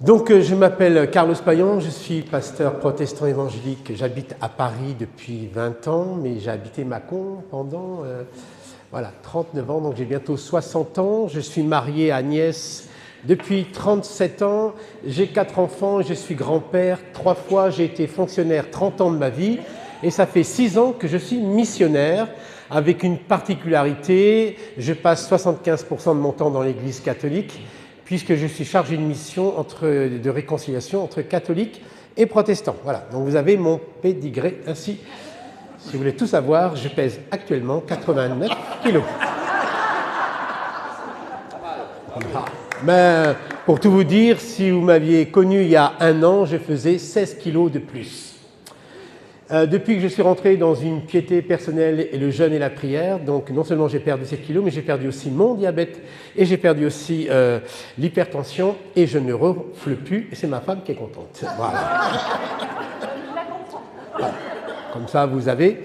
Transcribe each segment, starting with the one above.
Donc, je m'appelle Carlos Payan, je suis pasteur protestant évangélique. J'habite à Paris depuis 20 ans, mais j'ai habité Mâcon pendant 39 ans, donc j'ai bientôt 60 ans. Je suis marié à Agnès depuis 37 ans, j'ai 4 enfants, je suis grand-père. 3 fois, j'ai été fonctionnaire 30 ans de ma vie, et ça fait 6 ans que je suis missionnaire, avec une particularité, je passe 75% de mon temps dans l'Église catholique, puisque je suis chargé de mission de réconciliation entre catholiques et protestants. Voilà, donc vous avez mon pédigré ainsi. Si vous voulez tout savoir, je pèse actuellement 89 kilos. Mais pour tout vous dire, si vous m'aviez connu il y a 1 an, je faisais 16 kilos de plus. Depuis que je suis rentré dans une piété personnelle et le jeûne et la prière, donc non seulement j'ai perdu 7 kilos, mais j'ai perdu aussi mon diabète et j'ai perdu aussi l'hypertension et je ne refle plus et c'est ma femme qui est contente. Voilà. Comme ça, vous avez...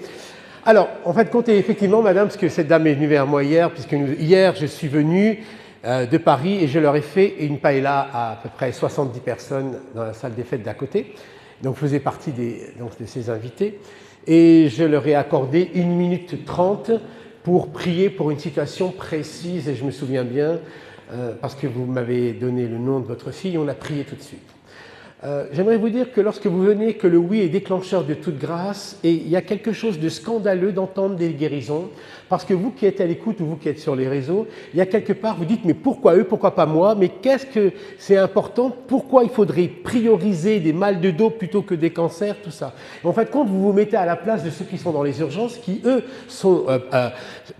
Alors, en fait, comptez effectivement, madame, parce que cette dame est venue vers moi hier, puisque hier, je suis venu de Paris et je leur ai fait une paella à peu près 70 personnes dans la salle des fêtes d'à côté. Donc, je faisais partie de ces invités. Et je leur ai accordé 1 minute 30 pour prier pour une situation précise. Et je me souviens bien, parce que vous m'avez donné le nom de votre fille, on a prié tout de suite. J'aimerais vous dire que lorsque vous venez, que le oui est déclencheur de toute grâce, et il y a quelque chose de scandaleux d'entendre des guérisons, parce que vous qui êtes à l'écoute ou vous qui êtes sur les réseaux, il y a quelque part, vous dites, mais pourquoi eux, pourquoi pas moi? Mais qu'est-ce que c'est important? Pourquoi il faudrait prioriser des mal de dos plutôt que des cancers, tout ça? Et en fait, quand vous vous mettez à la place de ceux qui sont dans les urgences, qui eux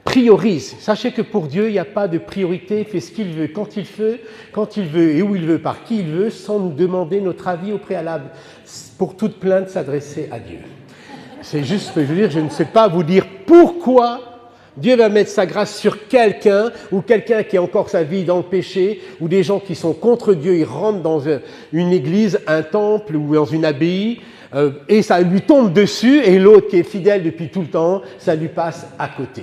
priorisent. Sachez que pour Dieu, il n'y a pas de priorité, il fait ce qu'il veut, quand il veut et où il veut, par qui il veut, sans nous demander notre avis au préalable. Pour toute plainte, s'adresser à Dieu. C'est juste, je veux dire, je ne sais pas vous dire pourquoi Dieu va mettre sa grâce sur quelqu'un, ou quelqu'un qui a encore sa vie dans le péché, ou des gens qui sont contre Dieu, ils rentrent dans une église, un temple ou dans une abbaye, et ça lui tombe dessus, et l'autre qui est fidèle depuis tout le temps, ça lui passe à côté.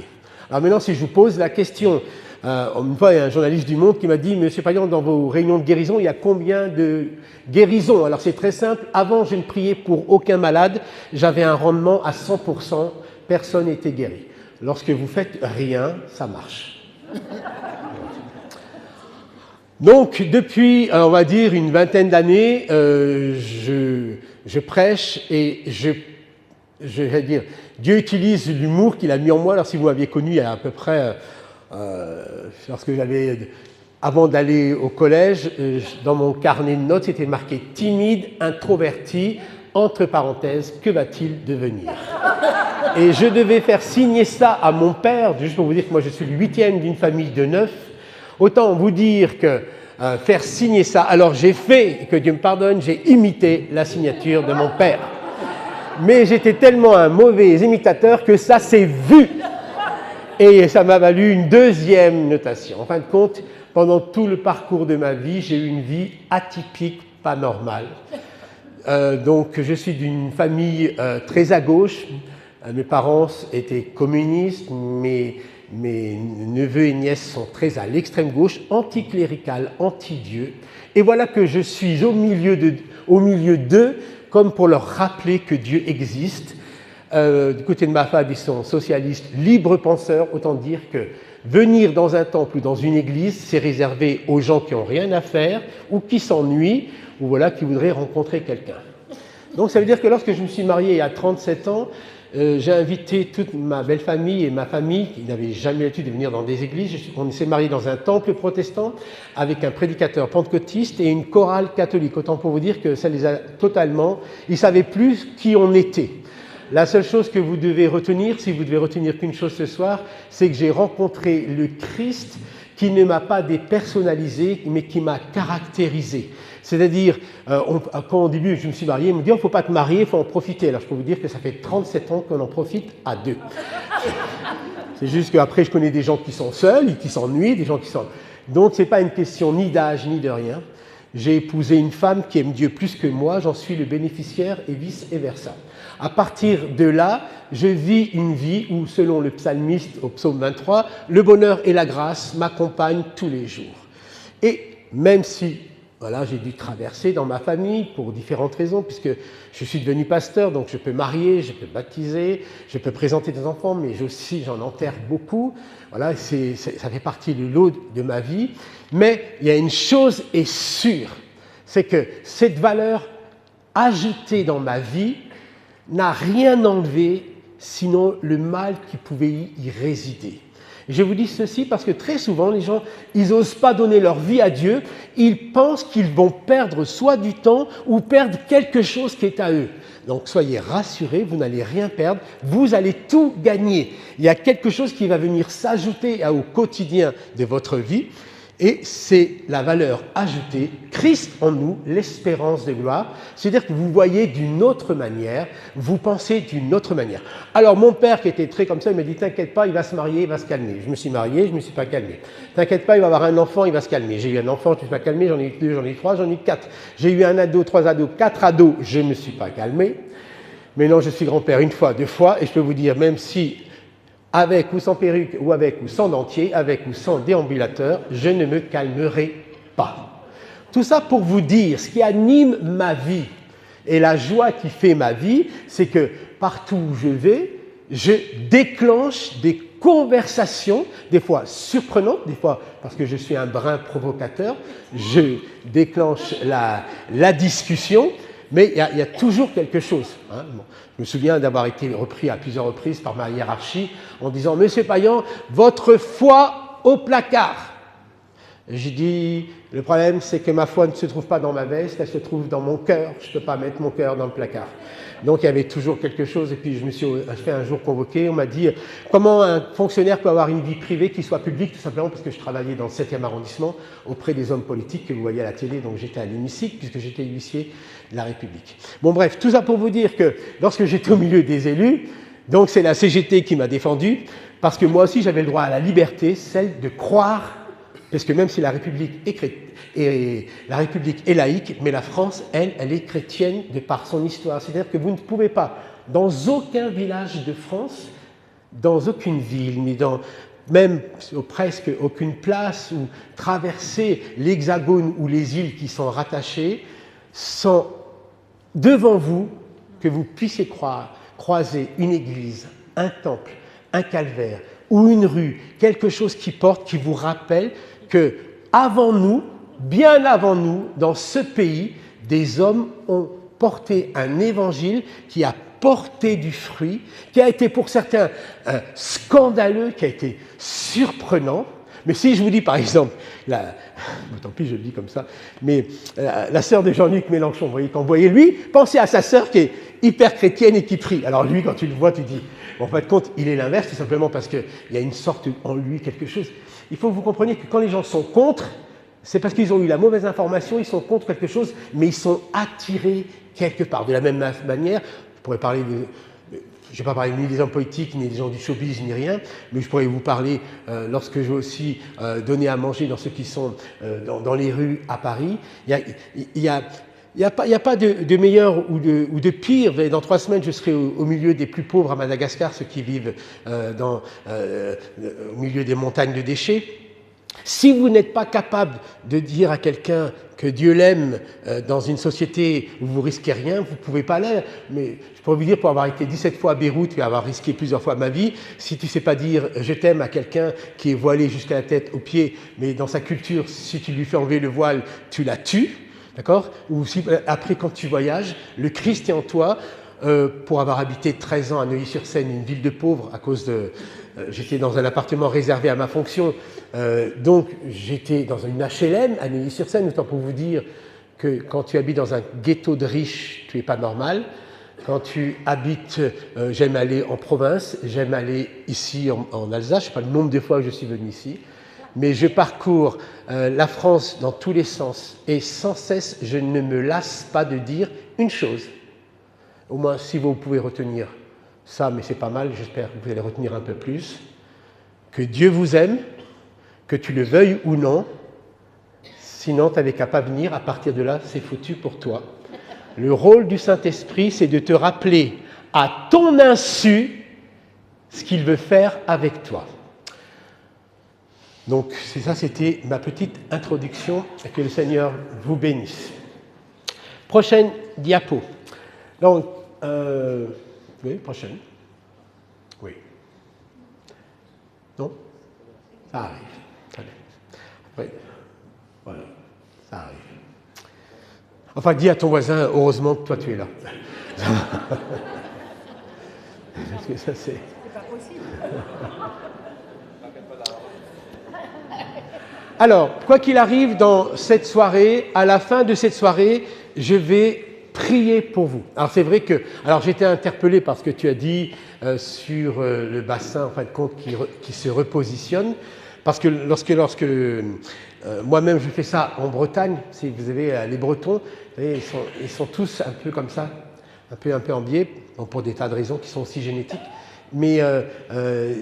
Alors maintenant, si je vous pose la question, une fois, il y a un journaliste du Monde qui m'a dit « Monsieur Payan, dans vos réunions de guérison, il y a combien de guérisons ?» Alors c'est très simple, avant je ne priais pour aucun malade, j'avais un rendement à 100%, personne n'était guéri. Lorsque vous faites rien, ça marche. Donc depuis, on va dire, une vingtaine d'années, je prêche et je vais dire, Dieu utilise l'humour qu'il a mis en moi. Alors si vous m'aviez connu il y a à peu près, lorsque avant d'aller au collège, dans mon carnet de notes, c'était marqué « timide, introverti », entre parenthèses, que va-t-il devenir? Et je devais faire signer ça à mon père, juste pour vous dire que moi je suis le 8e d'une famille de 9. Autant vous dire que faire signer ça, alors j'ai fait, que Dieu me pardonne, j'ai imité la signature de mon père. Mais j'étais tellement un mauvais imitateur que ça s'est vu. Et ça m'a valu une 2e notation. En fin de compte, pendant tout le parcours de ma vie, j'ai eu une vie atypique, pas normale. Donc je suis d'une famille très à gauche. Mes parents étaient communistes, mes neveux et nièces sont très à l'extrême gauche, anticlérical, anti-Dieu. Et voilà que je suis au milieu d'eux, comme pour leur rappeler que Dieu existe. Du côté de ma femme, ils sont socialistes, libres penseurs, autant dire que venir dans un temple ou dans une église, c'est réservé aux gens qui n'ont rien à faire ou qui s'ennuient ou voilà, qui voudraient rencontrer quelqu'un. Donc ça veut dire que lorsque je me suis marié il y a 37 ans, j'ai invité toute ma belle famille et ma famille, qui n'avaient jamais l'habitude de venir dans des églises. On s'est mariés dans un temple protestant avec un prédicateur pentecôtiste et une chorale catholique. Autant pour vous dire que ça les a totalement... Ils ne savaient plus qui on était. La seule chose que vous devez retenir, si vous devez retenir qu'une chose ce soir, c'est que j'ai rencontré le Christ qui ne m'a pas dépersonnalisé, mais qui m'a caractérisé. C'est-à-dire, quand au début je me suis marié, il me dit « il ne faut pas te marier, il faut en profiter ». Alors je peux vous dire que ça fait 37 ans qu'on en profite à 2. C'est juste qu'après je connais des gens qui sont seuls, qui s'ennuient, des gens qui sont... Donc ce n'est pas une question ni d'âge, ni de rien. J'ai épousé une femme qui aime Dieu plus que moi, j'en suis le bénéficiaire et vice-versa. À partir de là, je vis une vie où, selon le psalmiste au psaume 23, le bonheur et la grâce m'accompagnent tous les jours. Et même si voilà, j'ai dû traverser dans ma famille pour différentes raisons, puisque je suis devenu pasteur, donc je peux marier, je peux baptiser, je peux présenter des enfants, mais aussi j'en enterre beaucoup. Voilà, ça fait partie du lot de ma vie. Mais il y a une chose est sûre, c'est que cette valeur ajoutée dans ma vie n'a rien enlevé, sinon le mal qui pouvait y résider. Je vous dis ceci parce que très souvent, les gens, ils n'osent pas donner leur vie à Dieu. Ils pensent qu'ils vont perdre soit du temps ou perdre quelque chose qui est à eux. Donc, soyez rassurés, vous n'allez rien perdre, vous allez tout gagner. Il y a quelque chose qui va venir s'ajouter au quotidien de votre vie. Et c'est la valeur ajoutée, Christ en nous, l'espérance de gloire. C'est-à-dire que vous voyez d'une autre manière, vous pensez d'une autre manière. Alors mon père qui était très comme ça, il m'a dit « T'inquiète pas, il va se marier, il va se calmer ». Je me suis marié, je ne me suis pas calmé. « T'inquiète pas, il va avoir un enfant, il va se calmer ». J'ai eu un enfant, je ne me suis pas calmé, j'en ai eu 2, j'en ai eu 3, j'en ai eu 4. J'ai eu un ado, 3 ados, 4 ados, je ne me suis pas calmé. Mais non, je suis grand-père une fois, 2 fois, et je peux vous dire, même si avec ou sans perruque, ou avec ou sans dentier, avec ou sans déambulateur, je ne me calmerai pas. Tout ça pour vous dire, ce qui anime ma vie et la joie qui fait ma vie, c'est que partout où je vais, je déclenche des conversations, des fois surprenantes, des fois parce que je suis un brin provocateur, je déclenche la discussion, mais il y a toujours quelque chose. Hein. Bon. Je me souviens d'avoir été repris à plusieurs reprises par ma hiérarchie en disant « Monsieur Payan, votre foi au placard ». J'ai dit « Le problème, c'est que ma foi ne se trouve pas dans ma veste, elle se trouve dans mon cœur. Je ne peux pas mettre mon cœur dans le placard. » Donc, il y avait toujours quelque chose. Et puis, je me suis fait un jour convoquer. On m'a dit « Comment un fonctionnaire peut avoir une vie privée qui soit publique ?» Tout simplement parce que je travaillais dans le 7e arrondissement auprès des hommes politiques que vous voyez à la télé. Donc, j'étais à l'hémicycle puisque j'étais huissier de la République. Bon, bref, tout ça pour vous dire que lorsque j'étais au milieu des élus, donc c'est la CGT qui m'a défendu parce que moi aussi, j'avais le droit à la liberté, celle de croire. Parce que même si la République est laïque, mais la France, elle est chrétienne de par son histoire. C'est-à-dire que vous ne pouvez pas, dans aucun village de France, dans aucune ville, mais dans même presque aucune place, ou traverser l'Hexagone ou les îles qui sont rattachées, sans devant vous que vous puissiez croiser une église, un temple, un calvaire ou une rue, quelque chose qui porte, qui vous rappelle que avant nous, bien avant nous, dans ce pays, des hommes ont porté un évangile qui a porté du fruit, qui a été pour certains scandaleux, qui a été surprenant. Mais si je vous dis par exemple, tant pis je le dis comme ça, mais la sœur de Jean-Luc Mélenchon, vous voyez, quand vous voyez lui, pensez à sa sœur qui est hyper chrétienne et qui prie. Alors lui, quand tu le vois, tu dis, bon, en fin de compte, il est l'inverse, tout simplement parce qu'il y a une sorte en lui, quelque chose. Il faut que vous compreniez que quand les gens sont contre, c'est parce qu'ils ont eu la mauvaise information, ils sont contre quelque chose, mais ils sont attirés quelque part. De la même manière, je pourrais parler je ne vais pas parler ni des hommes politiques, ni des gens du showbiz, ni rien, mais je pourrais vous parler, lorsque je vais aussi donner à manger dans ceux qui sont dans les rues à Paris, il y a pas de meilleur ou de pire. Dans 3 semaines, je serai au milieu des plus pauvres à Madagascar, ceux qui vivent au milieu des montagnes de déchets. Si vous n'êtes pas capable de dire à quelqu'un que Dieu l'aime dans une société où vous risquez rien, vous ne pouvez pas l'être. Mais je pourrais vous dire, pour avoir été 17 fois à Beyrouth et avoir risqué plusieurs fois ma vie, si tu ne sais pas dire je t'aime à quelqu'un qui est voilé jusqu'à la tête, aux pieds, mais dans sa culture, si tu lui fais enlever le voile, tu la tues, d'accord? Ou si après, quand tu voyages, le Christ est en toi. Pour avoir habité 13 ans à Neuilly-sur-Seine, une ville de pauvres, à cause de... j'étais dans un appartement réservé à ma fonction, donc j'étais dans une HLM à Neuilly-sur-Seine, autant pour vous dire que quand tu habites dans un ghetto de riches, tu n'es pas normal. Quand tu habites, j'aime aller en province, j'aime aller ici en Alsace, je ne sais pas le nombre de fois que je suis venu ici, mais je parcours la France dans tous les sens et sans cesse, je ne me lasse pas de dire une chose. Au moins, si vous pouvez retenir ça, mais c'est pas mal, j'espère que vous allez retenir un peu plus, que Dieu vous aime, que tu le veuilles ou non, sinon tu n'avais qu'à pas venir, à partir de là, c'est foutu pour toi. Le rôle du Saint-Esprit, c'est de te rappeler à ton insu ce qu'il veut faire avec toi. Donc, ça, c'était ma petite introduction. Et que le Seigneur vous bénisse. Prochaine diapo. Donc, oui, prochaine. Oui. Non? Ça arrive. Très bien. Après, voilà, ça arrive. Enfin, dis à ton voisin, heureusement que toi tu es là. Parce que ça, c'est pas possible. Alors, quoi qu'il arrive dans cette soirée, à la fin de cette soirée, je vais prier pour vous. Alors c'est vrai que, alors j'étais interpellé par ce que tu as dit sur le bassin, en fin de compte, qui se repositionne, parce que lorsque moi-même je fais ça en Bretagne, si vous avez les Bretons, vous savez, ils sont tous un peu comme ça, un peu en biais, bon, pour des tas de raisons qui sont aussi génétiques. Mais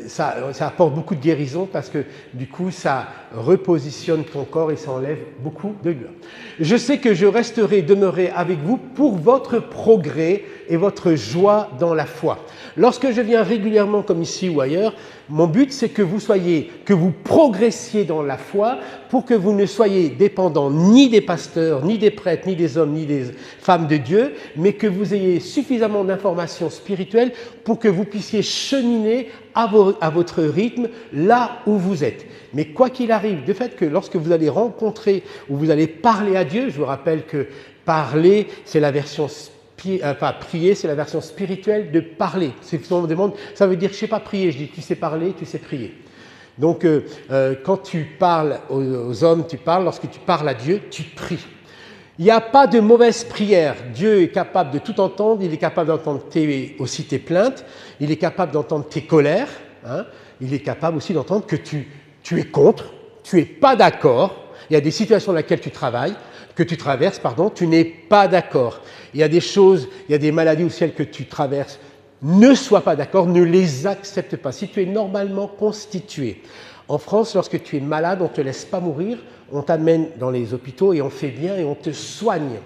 ça apporte beaucoup de guérison parce que du coup ça repositionne ton corps et ça enlève beaucoup de douleur. Je sais que je demeurerai avec vous pour votre progrès et votre joie dans la foi. Lorsque je viens régulièrement comme ici ou ailleurs, mon but c'est que vous progressiez dans la foi pour que vous ne soyez dépendants ni des pasteurs, ni des prêtres, ni des hommes, ni des femmes de Dieu, mais que vous ayez suffisamment d'informations spirituelles pour que vous puissiez cheminer à votre rythme là où vous êtes. Mais quoi qu'il arrive, de fait que lorsque vous allez rencontrer ou vous allez parler à Dieu, je vous rappelle que parler, c'est la version prier, c'est la version spirituelle de parler. C'est ce qu'on me demande, ça veut dire je ne sais pas prier, je dis tu sais parler, tu sais prier. Donc quand tu parles aux hommes, tu parles, lorsque tu parles à Dieu, tu pries. Il n'y a pas de mauvaise prière. Dieu est capable de tout entendre, il est capable d'entendre aussi tes plaintes, il est capable d'entendre tes colères, hein, il est capable aussi d'entendre que tu es contre, tu n'es pas d'accord, il y a des situations dans lesquelles tu traverses, tu n'es pas d'accord. Il y a des choses, il y a des maladies ou celles que tu traverses, ne sois pas d'accord, ne les accepte pas. Si tu es normalement constitué, en France, lorsque tu es malade, on ne te laisse pas mourir, on t'amène dans les hôpitaux et on fait bien et on te soigne.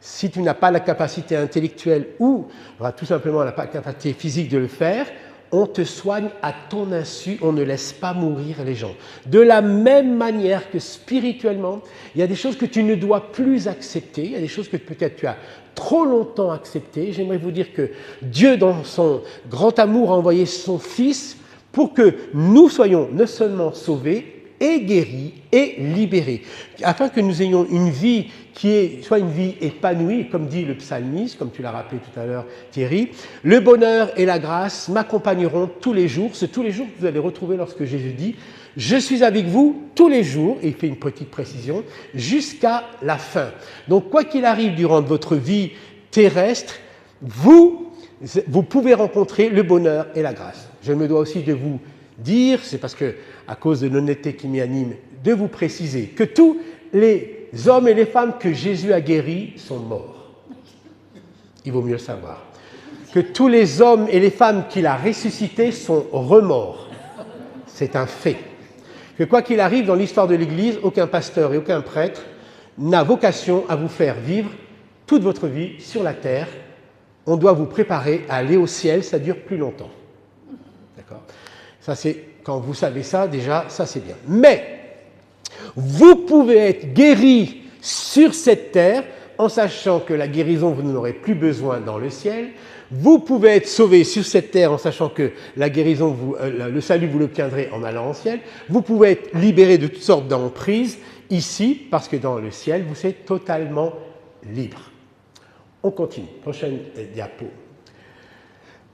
Si tu n'as pas la capacité intellectuelle ou tout simplement la capacité physique de le faire, on te soigne à ton insu, on ne laisse pas mourir les gens. De la même manière que spirituellement, il y a des choses que tu ne dois plus accepter, il y a des choses que peut-être tu as trop longtemps acceptées. J'aimerais vous dire que Dieu, dans son grand amour, a envoyé son Fils pour que nous soyons non seulement sauvés, et guéris et libérés, afin que nous ayons une vie qui soit une vie épanouie, comme dit le psalmiste, comme tu l'as rappelé tout à l'heure Thierry, le bonheur et la grâce m'accompagneront tous les jours, c'est tous les jours que vous allez retrouver lorsque Jésus dit « Je suis avec vous tous les jours », et il fait une petite précision, jusqu'à la fin. Donc quoi qu'il arrive durant votre vie terrestre, vous pouvez rencontrer le bonheur et la grâce. Je me dois aussi de vous dire, c'est parce que, à cause de l'honnêteté qui m'y anime, de vous préciser que tous les hommes et les femmes que Jésus a guéris sont morts. Il vaut mieux le savoir. Que tous les hommes et les femmes qu'il a ressuscités sont remords. C'est un fait. Que quoi qu'il arrive dans l'histoire de l'Église, aucun pasteur et aucun prêtre n'a vocation à vous faire vivre toute votre vie sur la terre. On doit vous préparer à aller au ciel, ça dure plus longtemps. D'accord ? Ça, c'est, quand vous savez ça, déjà, ça c'est bien. Mais, vous pouvez être guéri sur cette terre en sachant que la guérison, vous n'en aurez plus besoin dans le ciel. Vous pouvez être sauvé sur cette terre en sachant que la guérison, le salut, vous l'obtiendrez en allant au ciel. Vous pouvez être libéré de toutes sortes d'emprises ici, parce que dans le ciel, vous êtes totalement libre. On continue. Prochaine diapo.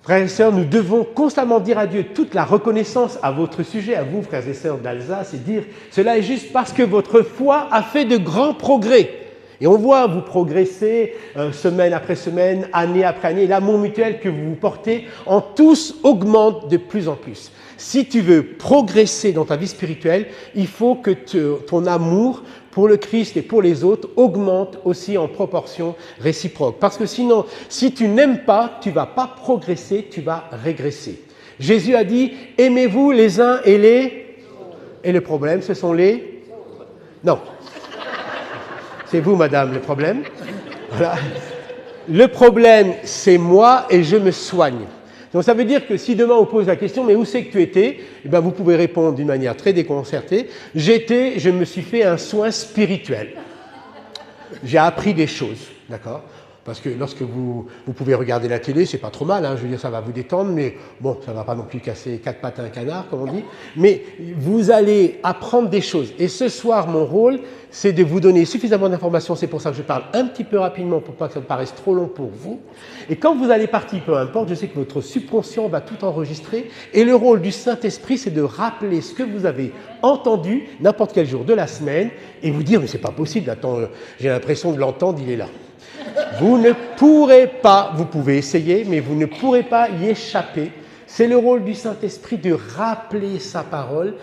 Frères et sœurs, nous devons constamment dire à Dieu toute la reconnaissance à votre sujet, à vous, frères et sœurs d'Alsace, et dire cela est juste parce que votre foi a fait de grands progrès. Et on voit vous progresser semaine après semaine, année après année. L'amour mutuel que vous portez en tous augmente de plus en plus. Si tu veux progresser dans ta vie spirituelle, il faut que ton amour pour le Christ et pour les autres augmente aussi en proportion réciproque. Parce que sinon, si tu n'aimes pas, tu ne vas pas progresser, tu vas régresser. Jésus a dit « Aimez-vous les uns et les… » Et le problème, ce sont les… Non. C'est vous, madame, le problème. Voilà. Le problème, c'est moi et je me soigne. Donc ça veut dire que si demain on pose la question, mais où c'est que tu étais? Eh bien, vous pouvez répondre d'une manière très déconcertée. Je me suis fait un soin spirituel. J'ai appris des choses, d'accord? Parce que lorsque vous pouvez regarder la télé, c'est pas trop mal, hein, je veux dire, ça va vous détendre, mais bon, ça va pas non plus casser quatre pattes à un canard, comme on dit. Mais vous allez apprendre des choses. Et ce soir, mon rôle, c'est de vous donner suffisamment d'informations. C'est pour ça que je parle un petit peu rapidement, pour pas que ça me paraisse trop long pour vous. Et quand vous allez partir, peu importe, je sais que votre subconscient va tout enregistrer. Et le rôle du Saint-Esprit, c'est de rappeler ce que vous avez entendu n'importe quel jour de la semaine et vous dire, mais c'est pas possible, attends, j'ai l'impression de l'entendre, il est là. Vous ne pourrez pas, vous pouvez essayer, mais vous ne pourrez pas y échapper. C'est le rôle du Saint-Esprit de rappeler sa parole,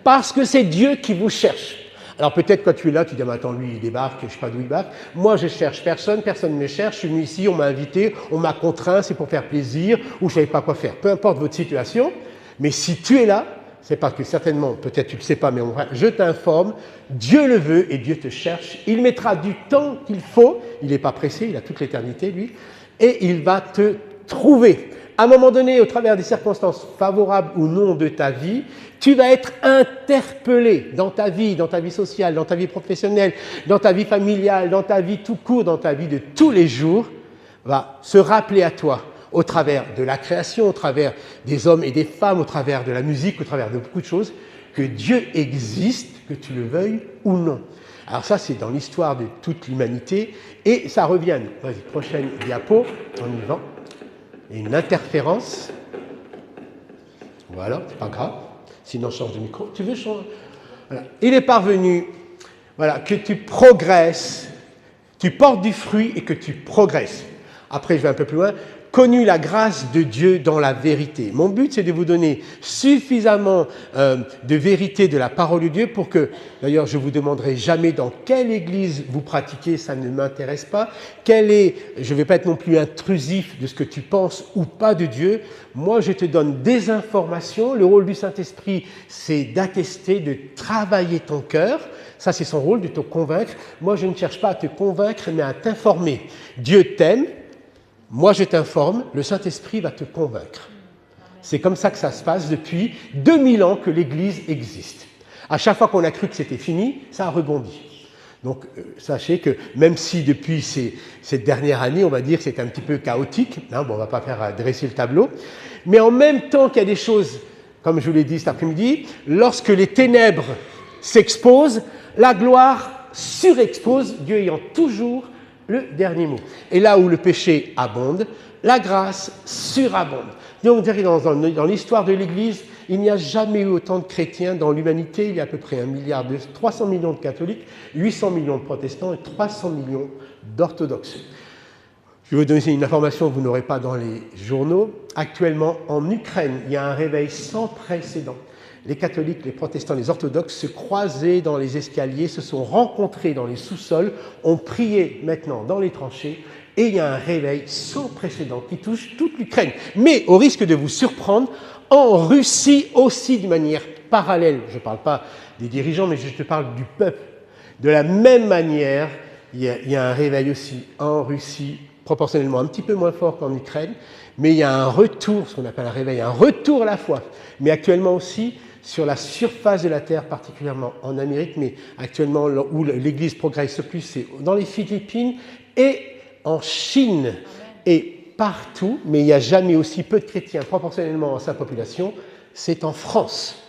parce que c'est Dieu qui vous cherche. Alors peut-être quand tu es là, tu dis, mais attends, lui il débarque, je ne sais pas d'où il débarque. Moi je cherche personne, personne ne me cherche, je suis venu ici, on m'a invité, on m'a contraint, c'est pour faire plaisir, ou je ne savais pas quoi faire. Peu importe votre situation, mais si tu es là, c'est parce que certainement, peut-être tu ne le sais pas, mais je t'informe, Dieu le veut et Dieu te cherche. Il mettra du temps qu'il faut, il n'est pas pressé, il a toute l'éternité lui, et il va te trouver. À un moment donné, au travers des circonstances favorables ou non de ta vie, tu vas être interpellé dans ta vie sociale, dans ta vie professionnelle, dans ta vie familiale, dans ta vie tout court, dans ta vie de tous les jours, va se rappeler à toi, au travers de la création, au travers des hommes et des femmes, au travers de la musique, au travers de beaucoup de choses, que Dieu existe, que tu le veuilles ou non. Alors ça, c'est dans l'histoire de toute l'humanité, et ça revient. Vas-y, prochaine diapo, on y va. Une interférence. Voilà, c'est pas grave. Sinon, change de micro. Tu veux changer? Voilà. Il est parvenu, voilà, que tu progresses, tu portes du fruit et que tu progresses. Après, je vais un peu plus loin. Connu la grâce de Dieu dans la vérité. Mon but, c'est de vous donner suffisamment de vérité de la parole de Dieu pour que, d'ailleurs, je ne vous demanderai jamais dans quelle église vous pratiquez, ça ne m'intéresse pas. Je ne vais pas être non plus intrusif de ce que tu penses ou pas de Dieu. Moi, je te donne des informations. Le rôle du Saint-Esprit, c'est d'attester, de travailler ton cœur. Ça, c'est son rôle, de te convaincre. Moi, je ne cherche pas à te convaincre, mais à t'informer. Dieu t'aime. Moi, je t'informe, le Saint-Esprit va te convaincre. C'est comme ça que ça se passe depuis 2000 ans que l'Église existe. À chaque fois qu'on a cru que c'était fini, ça a rebondi. Donc, sachez que même si depuis cette dernière année, on va dire que c'est un petit peu chaotique, hein, bon, on ne va pas faire dresser le tableau, mais en même temps qu'il y a des choses, comme je vous l'ai dit cet après-midi, lorsque les ténèbres s'exposent, la gloire surexpose, Dieu ayant toujours le dernier mot. Et là où le péché abonde, la grâce surabonde. Donc, dans l'histoire de l'Église, il n'y a jamais eu autant de chrétiens dans l'humanité. Il y a à peu près 300 millions de catholiques, 800 millions de protestants et 300 millions d'orthodoxes. Je vais vous donner une information que vous n'aurez pas dans les journaux. Actuellement, en Ukraine, il y a un réveil sans précédent. Les catholiques, les protestants, les orthodoxes se croisaient dans les escaliers, se sont rencontrés dans les sous-sols, ont prié maintenant dans les tranchées, et il y a un réveil sans précédent qui touche toute l'Ukraine. Mais au risque de vous surprendre, en Russie aussi d'une manière parallèle, je ne parle pas des dirigeants, mais je te parle du peuple. De la même manière, il y a un réveil aussi en Russie, proportionnellement un petit peu moins fort qu'en Ukraine, mais il y a un retour, ce qu'on appelle un réveil, un retour à la foi. Mais actuellement aussi, sur la surface de la Terre, particulièrement en Amérique, mais actuellement où l'Église progresse le plus, c'est dans les Philippines et en Chine. Et partout, mais il n'y a jamais aussi peu de chrétiens proportionnellement à sa population, c'est en France.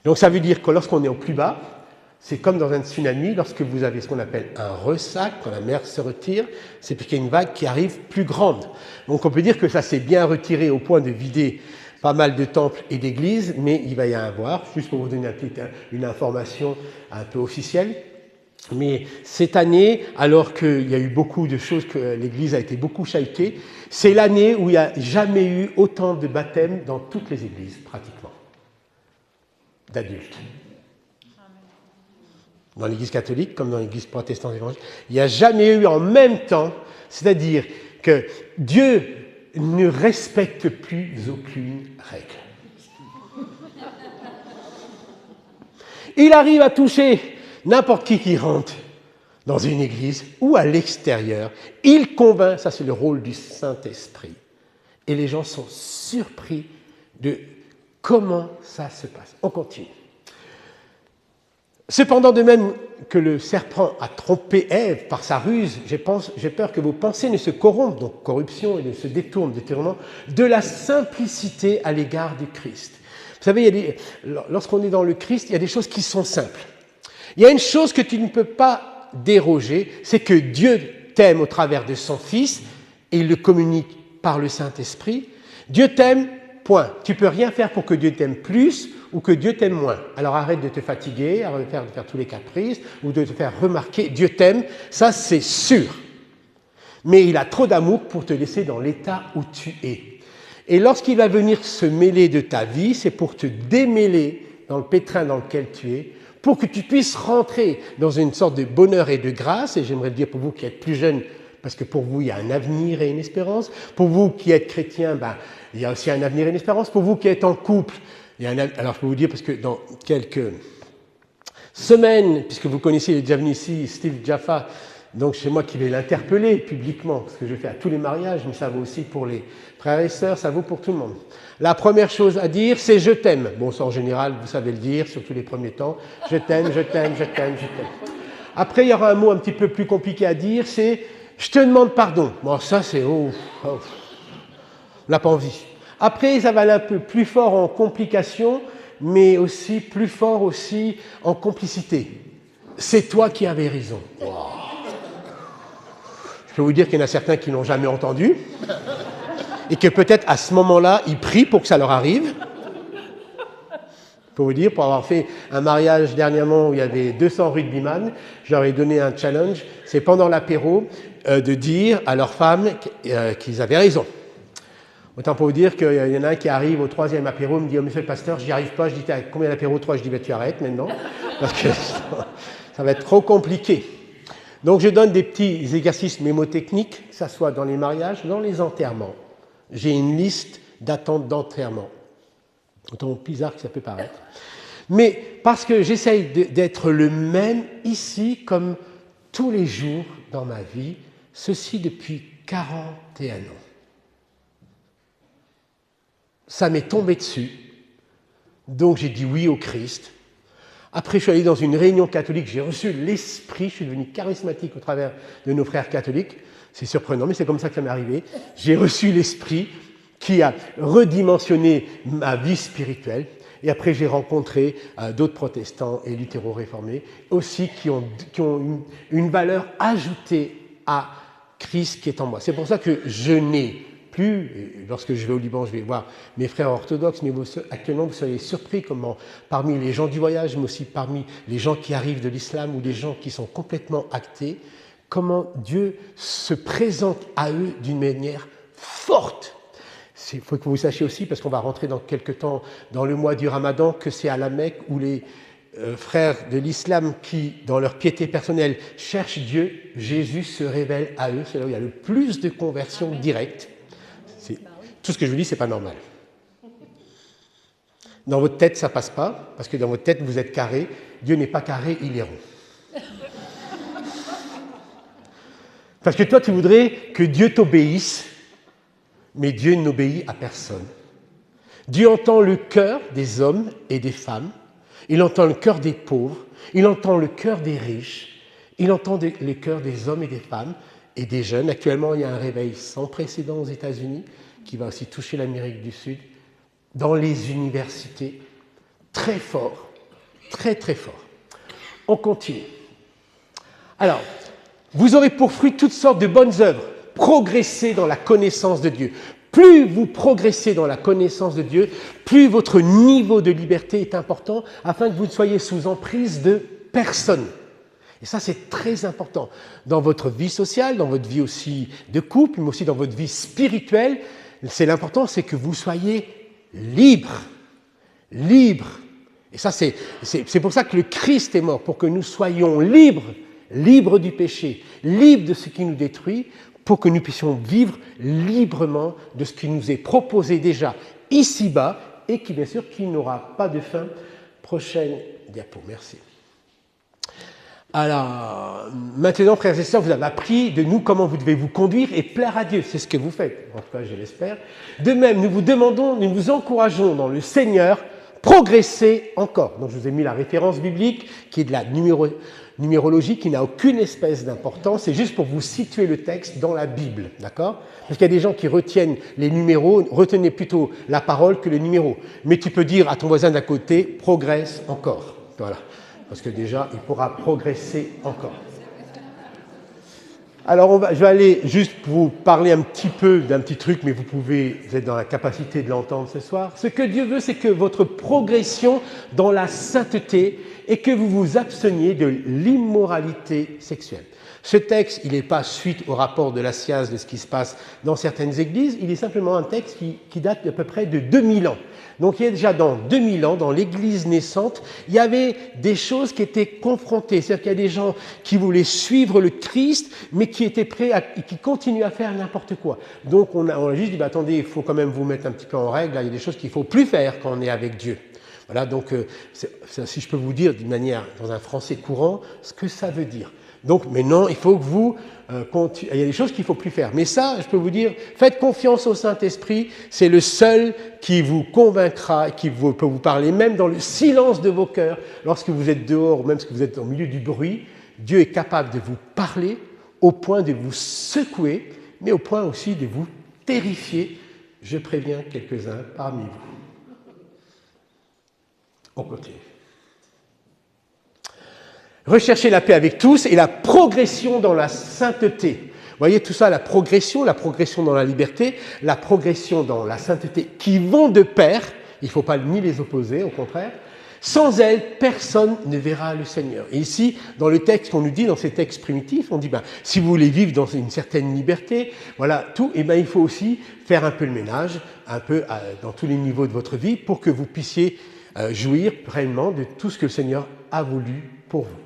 Donc ça veut dire que lorsqu'on est au plus bas, c'est comme dans un tsunami, lorsque vous avez ce qu'on appelle un ressac, quand la mer se retire, c'est parce qu'il y a une vague qui arrive plus grande. Donc on peut dire que ça s'est bien retiré au point de vider pas mal de temples et d'églises, mais il va y en avoir, juste pour vous donner une information un peu officielle. Mais cette année, alors qu'il y a eu beaucoup de choses, que l'Église a été beaucoup chahutée, c'est l'année où il n'y a jamais eu autant de baptêmes dans toutes les églises, pratiquement, d'adultes. Dans l'Église catholique, comme dans l'Église protestante évangélique, il n'y a jamais eu en même temps, c'est-à-dire que Dieu ne respecte plus aucune règle. Il arrive à toucher n'importe qui rentre dans une église ou à l'extérieur, il convainc, ça c'est le rôle du Saint-Esprit. Et les gens sont surpris de comment ça se passe. On continue. Cependant, de même que le serpent a trompé Ève par sa ruse, j'ai peur que vos pensées ne se corrompent, donc corruption, et ne se détournent, détournant, de la simplicité à l'égard du Christ. Vous savez, lorsqu'on est dans le Christ, il y a des choses qui sont simples. Il y a une chose que tu ne peux pas déroger, c'est que Dieu t'aime au travers de son Fils, et il le communique par le Saint-Esprit. Dieu t'aime, point. Tu ne peux rien faire pour que Dieu t'aime plus ou que Dieu t'aime moins. Alors arrête de te fatiguer, arrête de faire tous les caprices ou de te faire remarquer. Dieu t'aime, ça c'est sûr. Mais il a trop d'amour pour te laisser dans l'état où tu es. Et lorsqu'il va venir se mêler de ta vie, c'est pour te démêler dans le pétrin dans lequel tu es, pour que tu puisses rentrer dans une sorte de bonheur et de grâce. Et j'aimerais le dire pour vous qui êtes plus jeunes, parce que pour vous, il y a un avenir et une espérance. Pour vous qui êtes chrétiens, il y a aussi un avenir et une espérance. Pour vous qui êtes en couple, alors je peux vous dire, parce que dans quelques semaines, puisque vous connaissez, il est déjà venu ici, Steve Jaffa, donc c'est moi qui vais l'interpeller publiquement, parce que je fais à tous les mariages, mais ça vaut aussi pour les frères et sœurs, ça vaut pour tout le monde. La première chose à dire, c'est « je t'aime ». Bon, ça en général, vous savez le dire, surtout les premiers temps. « Je t'aime, je t'aime, je t'aime, je t'aime ». Après, il y aura un mot un petit peu plus compliqué à dire, c'est « je te demande pardon ». Bon, ça c'est « on n'a pas envie ». Après, ça va aller un peu plus fort en complication, mais aussi plus fort aussi en complicité. C'est toi qui avais raison. Wow. Je peux vous dire qu'il y en a certains qui n'ont jamais entendu et que peut-être à ce moment-là, ils prient pour que ça leur arrive. Je peux vous dire, pour avoir fait un mariage dernièrement où il y avait 200 rugbyman, je leur ai donné un challenge, c'est pendant l'apéro de dire à leurs femmes qu'ils avaient raison. Autant pour vous dire qu'il y en a un qui arrive au 3e apéro, me dit oh, « Monsieur le pasteur, j'y arrive pas ». Je dis « Combien d'apéros 3 ?» Je dis « Tu arrêtes maintenant, parce que ça va être trop compliqué ». Donc je donne des petits exercices mémotechniques, que ce soit dans les mariages, dans les enterrements. J'ai une liste d'attente d'enterrement. Autant bizarre que ça peut paraître. Mais parce que j'essaye d'être le même ici comme tous les jours dans ma vie, ceci depuis 41 ans. Ça m'est tombé dessus, donc j'ai dit oui au Christ. Après, je suis allé dans une réunion catholique, j'ai reçu l'Esprit, je suis devenu charismatique au travers de nos frères catholiques. C'est surprenant, mais c'est comme ça que ça m'est arrivé. J'ai reçu l'Esprit qui a redimensionné ma vie spirituelle. Et après, j'ai rencontré d'autres protestants et luthéro-réformés aussi qui ont une valeur ajoutée à Christ qui est en moi. C'est pour ça que je n'ai plus, lorsque je vais au Liban, je vais voir mes frères orthodoxes, mais actuellement vous seriez surpris comment parmi les gens du voyage, mais aussi parmi les gens qui arrivent de l'islam ou des gens qui sont complètement athées, comment Dieu se présente à eux d'une manière forte. Il faut que vous sachiez aussi, parce qu'on va rentrer dans quelques temps dans le mois du Ramadan, que c'est à la Mecque où les frères de l'islam qui, dans leur piété personnelle, cherchent Dieu, Jésus se révèle à eux. C'est là où il y a le plus de conversions directes. Tout ce que je vous dis, ce n'est pas normal. Dans votre tête, ça ne passe pas, parce que dans votre tête, vous êtes carré. Dieu n'est pas carré, il est rond. Parce que toi, tu voudrais que Dieu t'obéisse, mais Dieu n'obéit à personne. Dieu entend le cœur des hommes et des femmes, il entend le cœur des pauvres, il entend le cœur des riches, il entend le cœur des hommes et des femmes et des jeunes. Actuellement, il y a un réveil sans précédent aux États-Unis, qui va aussi toucher l'Amérique du Sud, dans les universités, très fort, très très fort. On continue. Alors, vous aurez pour fruit toutes sortes de bonnes œuvres, progresser dans la connaissance de Dieu. Plus vous progressez dans la connaissance de Dieu, plus votre niveau de liberté est important, afin que vous ne soyez sous emprise de personne. Et ça, c'est très important. Dans votre vie sociale, dans votre vie aussi de couple, mais aussi dans votre vie spirituelle, l'important, c'est que vous soyez libre. Libre. Et ça, c'est pour ça que le Christ est mort, pour que nous soyons libres, libres du péché, libres de ce qui nous détruit, pour que nous puissions vivre librement de ce qui nous est proposé déjà ici-bas et qui, bien sûr, qui n'aura pas de fin. Prochaine diapo, merci. Alors, maintenant, frères et sœurs, vous avez appris de nous comment vous devez vous conduire et plaire à Dieu. C'est ce que vous faites, en tout cas, je l'espère. De même, nous vous demandons, nous vous encourageons dans le Seigneur, progressez encore. Donc, je vous ai mis la référence biblique, qui est de la numérologie, qui n'a aucune espèce d'importance. C'est juste pour vous situer le texte dans la Bible, d'accord? Parce qu'il y a des gens qui retiennent les numéros, retenez plutôt la parole que les numéros. Mais tu peux dire à ton voisin d'à côté, progresse encore. Voilà. Parce que déjà, il pourra progresser encore. Alors, je vais aller juste vous parler un petit peu d'un petit truc, mais vous êtes dans la capacité de l'entendre ce soir. Ce que Dieu veut, c'est que votre progression dans la sainteté et que vous vous absteniez de l'immoralité sexuelle. Ce texte, il n'est pas suite au rapport de la SIAZ de ce qui se passe dans certaines églises, il est simplement un texte qui date d'à peu près de 2000 ans. Donc il y a déjà dans 2000 ans, dans l'église naissante, il y avait des choses qui étaient confrontées. C'est-à-dire qu'il y a des gens qui voulaient suivre le Christ, mais qui étaient prêts qui continuaient à faire n'importe quoi. Donc on a juste dit, attendez, il faut quand même vous mettre un petit peu en règle, là, il y a des choses qu'il ne faut plus faire quand on est avec Dieu. Voilà, donc si je peux vous dire d'une manière, dans un français courant, ce que ça veut dire. Donc maintenant, il faut que vous... il y a des choses qu'il ne faut plus faire. Mais ça, je peux vous dire, faites confiance au Saint-Esprit, c'est le seul qui vous convaincra, qui peut vous parler, même dans le silence de vos cœurs, lorsque vous êtes dehors, ou même lorsque vous êtes au milieu du bruit, Dieu est capable de vous parler au point de vous secouer, mais au point aussi de vous terrifier. Je préviens quelques-uns parmi vous. On continue. Recherchez la paix avec tous et la progression dans la sainteté. Vous voyez tout ça, la progression dans la liberté, la progression dans la sainteté, qui vont de pair, il ne faut pas ni les opposer, au contraire. Sans elles, personne ne verra le Seigneur. Et ici, dans le texte qu'on nous dit, dans ces textes primitifs, on dit, si vous voulez vivre dans une certaine liberté, voilà, tout, et il faut aussi faire un peu le ménage, un peu dans tous les niveaux de votre vie, pour que vous puissiez jouir pleinement de tout ce que le Seigneur a voulu pour vous.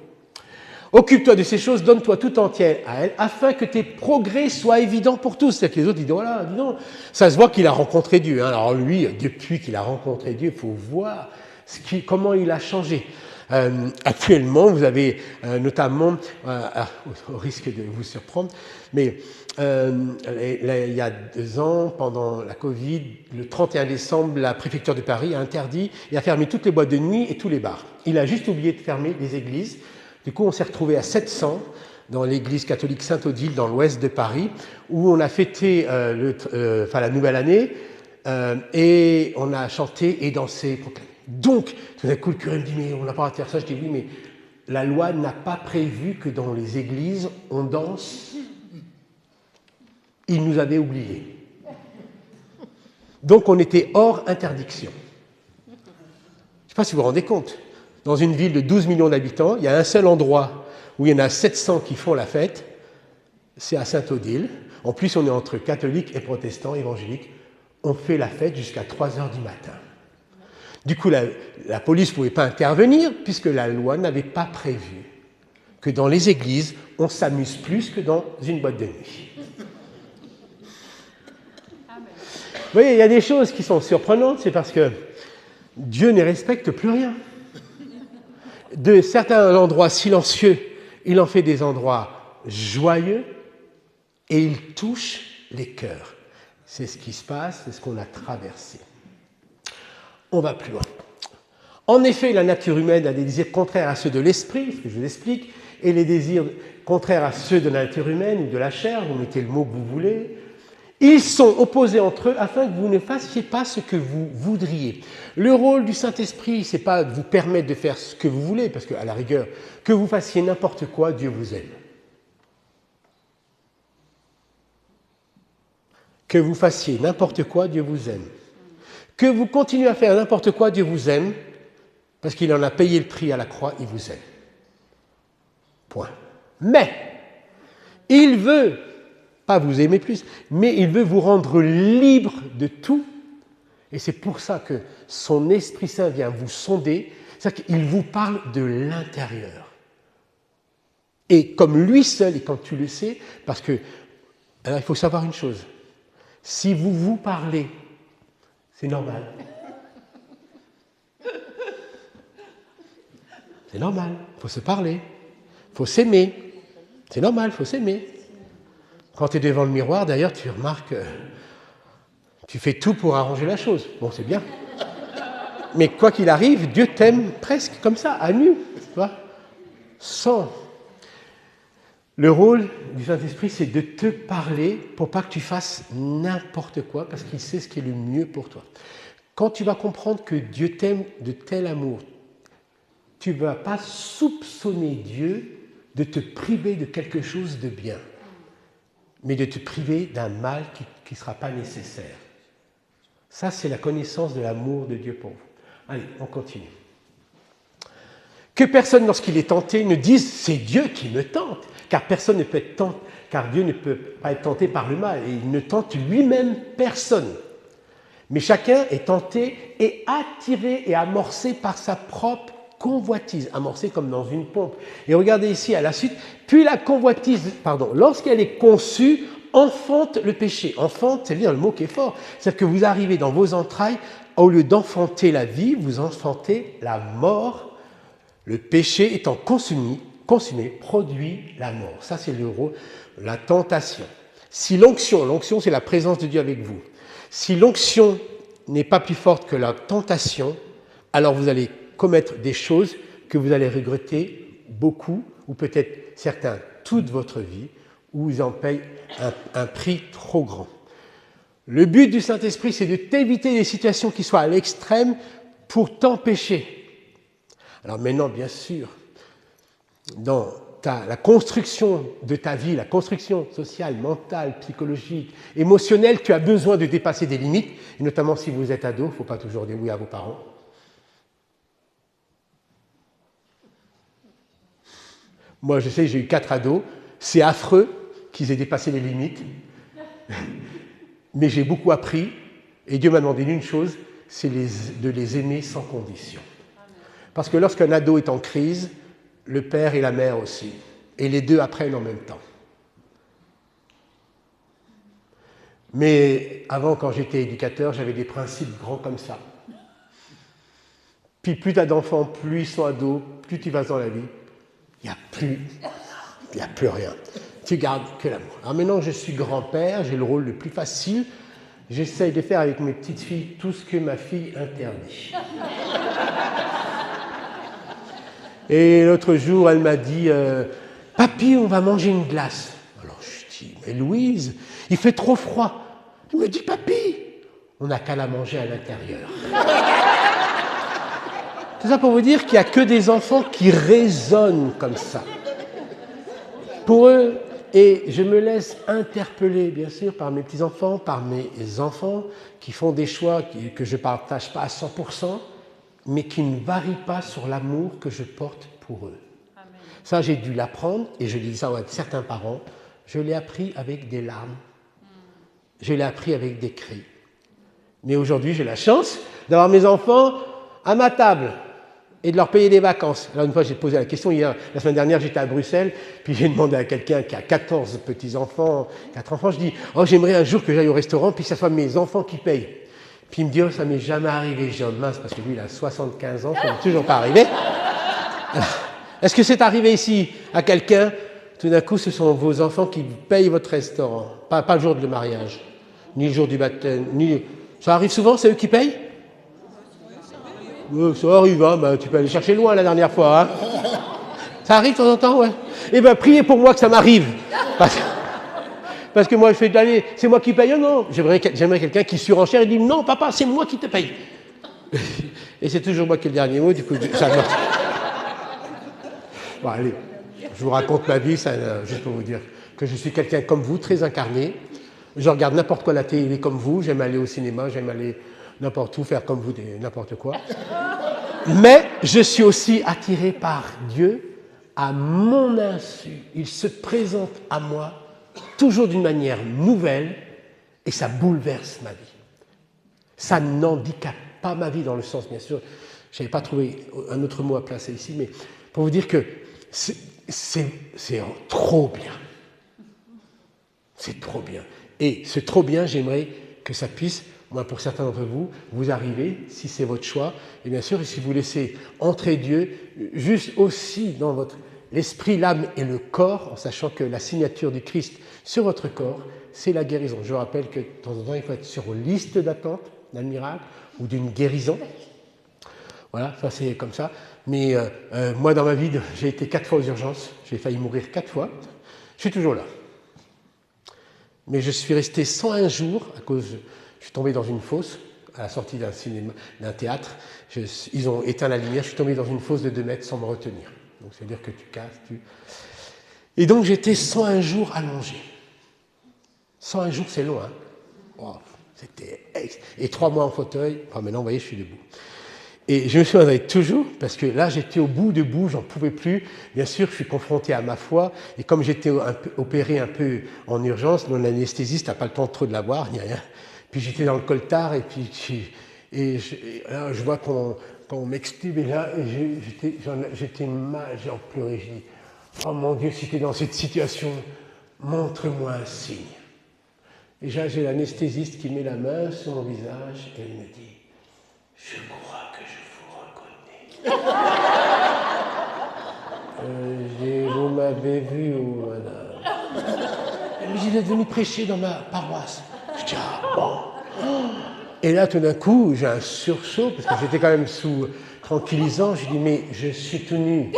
Occupe-toi de ces choses, donne-toi tout entière à elles, afin que tes progrès soient évidents pour tous. C'est-à-dire que les autres disent, voilà, dis donc, ça se voit qu'il a rencontré Dieu. Hein. Alors lui, depuis qu'il a rencontré Dieu, il faut voir comment il a changé. Actuellement, vous avez notamment, au risque de vous surprendre, mais il y a 2 ans, pendant la Covid, le 31 décembre, la préfecture de Paris a interdit et a fermé toutes les boîtes de nuit et tous les bars. Il a juste oublié de fermer les églises. Du coup, on s'est retrouvé à 700 dans l'église catholique Saint-Odile, dans l'ouest de Paris, où on a fêté la nouvelle année et on a chanté et dansé. Donc, tout d'un coup, le curé me dit, mais on n'a pas à faire ça. Je dis, oui, mais la loi n'a pas prévu que dans les églises, on danse. Il nous avait oubliés. Donc, on était hors interdiction. Je ne sais pas si vous vous rendez compte. Dans une ville de 12 millions d'habitants, il y a un seul endroit où il y en a 700 qui font la fête, c'est à Saint-Odile. En plus, on est entre catholiques et protestants, évangéliques. On fait la fête jusqu'à 3 heures du matin. Du coup, la police ne pouvait pas intervenir puisque la loi n'avait pas prévu que dans les églises, on s'amuse plus que dans une boîte de nuit. Vous voyez, il y a des choses qui sont surprenantes, c'est parce que Dieu ne respecte plus rien. De certains endroits silencieux, il en fait des endroits joyeux et il touche les cœurs. C'est ce qui se passe, c'est ce qu'on a traversé. On va plus loin. En effet, la nature humaine a des désirs contraires à ceux de l'esprit, ce que je vous explique, et les désirs contraires à ceux de la nature humaine ou de la chair, vous mettez le mot que vous voulez. Ils sont opposés entre eux afin que vous ne fassiez pas ce que vous voudriez. Le rôle du Saint-Esprit, ce n'est pas de vous permettre de faire ce que vous voulez, parce qu'à la rigueur, que vous fassiez n'importe quoi, Dieu vous aime. Que vous fassiez n'importe quoi, Dieu vous aime. Que vous continuez à faire n'importe quoi, Dieu vous aime, parce qu'il en a payé le prix à la croix, il vous aime. Point. Mais, il veut, pas vous aimer plus, mais il veut vous rendre libre de tout. Et c'est pour ça que son Esprit Saint vient vous sonder, c'est-à-dire qu'il vous parle de l'intérieur. Et comme lui seul, et quand tu le sais, parce que, alors il faut savoir une chose, si vous vous parlez, c'est normal. C'est normal, il faut se parler. faut s'aimer. C'est normal, il faut s'aimer. Quand tu es devant le miroir, d'ailleurs, tu remarques, tu fais tout pour arranger la chose. Bon, c'est bien. Mais quoi qu'il arrive, Dieu t'aime presque comme ça, à nu, tu vois, sans. Le rôle du Saint-Esprit, c'est de te parler pour pas que tu fasses n'importe quoi, parce qu'il sait ce qui est le mieux pour toi. Quand tu vas comprendre que Dieu t'aime de tel amour, tu ne vas pas soupçonner Dieu de te priver de quelque chose de bien, mais de te priver d'un mal qui ne sera pas nécessaire. Ça, c'est la connaissance de l'amour de Dieu pour vous. Allez, on continue. Que personne, lorsqu'il est tenté, ne dise « c'est Dieu qui me tente », car personne ne peut être tenté, car Dieu ne peut pas être tenté par le mal, et il ne tente lui-même personne. Mais chacun est tenté et attiré et amorcé par sa propre convoitise, amorcé comme dans une pompe. Et regardez ici à la suite, puis la convoitise, lorsqu'elle est conçue, enfante le péché. Enfante, c'est-à-dire le mot qui est fort. C'est-à-dire que vous arrivez dans vos entrailles, au lieu d'enfanter la vie, vous enfantez la mort. Le péché étant consumé, produit la mort. Ça, c'est le rôle, la tentation. Si l'onction, c'est la présence de Dieu avec vous. Si l'onction n'est pas plus forte que la tentation, alors vous allez commettre des choses que vous allez regretter beaucoup, ou peut-être certains toute votre vie, ou vous en payent un prix trop grand. Le but du Saint-Esprit, c'est de t'éviter des situations qui soient à l'extrême pour t'empêcher. Alors maintenant, bien sûr, dans la construction de ta vie, la construction sociale, mentale, psychologique, émotionnelle, tu as besoin de dépasser des limites, et notamment si vous êtes ado, il ne faut pas toujours dire oui à vos parents. Moi, je sais, j'ai eu 4 ados, c'est affreux qu'ils aient dépassé les limites, mais j'ai beaucoup appris, et Dieu m'a demandé une chose, c'est de les aimer sans condition. Parce que lorsqu'un ado est en crise, le père et la mère aussi, et les deux apprennent en même temps. Mais avant, quand j'étais éducateur, j'avais des principes grands comme ça. Puis plus tu as d'enfants, plus ils sont ados, plus tu vas dans la vie, il n'y a plus rien. Tu gardes que l'amour. Alors maintenant, je suis grand-père, j'ai le rôle le plus facile. J'essaye de faire avec mes petites filles tout ce que ma fille interdit. Et l'autre jour, elle m'a dit « Papy, on va manger une glace. » Alors je dis « Mais Louise, il fait trop froid. » Elle me dit « Papy, on n'a qu'à la manger à l'intérieur. » C'est ça pour vous dire qu'il n'y a que des enfants qui raisonnent comme ça. Pour eux, et je me laisse interpeller, bien sûr, par mes petits-enfants, par mes enfants, qui font des choix que je ne partage pas à 100%, mais qui ne varient pas sur l'amour que je porte pour eux. Amen. Ça, j'ai dû l'apprendre, et je dis ça à certains parents, je l'ai appris avec des larmes, je l'ai appris avec des cris. Mais aujourd'hui, j'ai la chance d'avoir mes enfants à ma table et de leur payer des vacances. Alors une fois, j'ai posé la question, la semaine dernière, j'étais à Bruxelles, puis j'ai demandé à quelqu'un qui a 14 petits-enfants, 4 enfants, je dis « Oh, j'aimerais un jour que j'aille au restaurant, puis que ce soit mes enfants qui payent. » Puis il me dit « Oh, ça m'est jamais arrivé. » Je dis « Oh, mince, parce que lui, il a 75 ans, ça n'est toujours pas arrivé. » Est-ce que c'est arrivé ici à quelqu'un? Tout d'un coup, ce sont vos enfants qui payent votre restaurant. Pas le jour du mariage, ni le jour du baptême, ni... Ça arrive souvent, c'est eux qui payent? Ça arrive, hein, ben, tu peux aller chercher loin la dernière fois. Hein. Ça arrive de temps en temps, ouais. Eh bien, priez pour moi que ça m'arrive. Parce que moi, je fais de l'année, c'est moi qui paye. Non, j'aimerais quelqu'un qui surenchère et dit non, papa, c'est moi qui te paye. Et c'est toujours moi qui ai le dernier mot, du coup, ça marche. Bon, allez, je vous raconte ma vie, juste pour vous dire que je suis quelqu'un comme vous, très incarné. Je regarde n'importe quoi à la télé comme vous, j'aime aller au cinéma, j'aime aller n'importe où, faire comme vous, n'importe quoi. Mais je suis aussi attiré par Dieu à mon insu. Il se présente à moi toujours d'une manière nouvelle et ça bouleverse ma vie. Ça n'handicape pas ma vie dans le sens, bien sûr, je n'avais pas trouvé un autre mot à placer ici, mais pour vous dire que c'est trop bien. C'est trop bien. Et ce trop bien, j'aimerais que ça puisse, moi pour certains d'entre vous, vous arriver, si c'est votre choix, et bien sûr, si vous laissez entrer Dieu, juste aussi dans votre l'esprit, l'âme et le corps, en sachant que la signature du Christ sur votre corps, c'est la guérison. Je vous rappelle que de temps en temps, il faut être sur une liste d'attente d'un miracle ou d'une guérison. Voilà, ça c'est comme ça. Mais moi, dans ma vie, j'ai été 4 fois aux urgences. J'ai failli mourir 4 fois. Je suis toujours là. Mais je suis resté 101 jours à cause... Je suis tombé dans une fosse à la sortie d'un cinéma, d'un théâtre. Ils ont éteint la lumière. Je suis tombé dans une fosse de 2 mètres sans me retenir. Donc, ça veut dire que tu casses, Et donc, j'étais 101 jours allongé. 101 jours, c'est long, hein. Oh, c'était... Et 3 mois en fauteuil. Enfin, maintenant, vous voyez, je suis debout. Et je me souviendrai toujours, parce que là, j'étais au bout, j'en pouvais plus. Bien sûr, je suis confronté à ma foi. Et comme j'étais opéré un peu en urgence, mon anesthésiste n'a pas le temps trop de la voir, ni rien. Puis j'étais dans le coltard, et puis là, je vois qu'on m'extube, et là, j'étais mal, j'en pleurais. Je dis, oh mon Dieu, si tu es dans cette situation, montre-moi un signe. Et là, j'ai l'anesthésiste qui met la main sur mon visage, et il me dit, je crois que je vous reconnais. Vous m'avez vu, madame. Mais il est venu prêcher dans ma paroisse. Je dis, ah bon. Et là, tout d'un coup, j'ai un sursaut, parce que j'étais quand même sous tranquillisant. Je dis, mais je suis tout nu.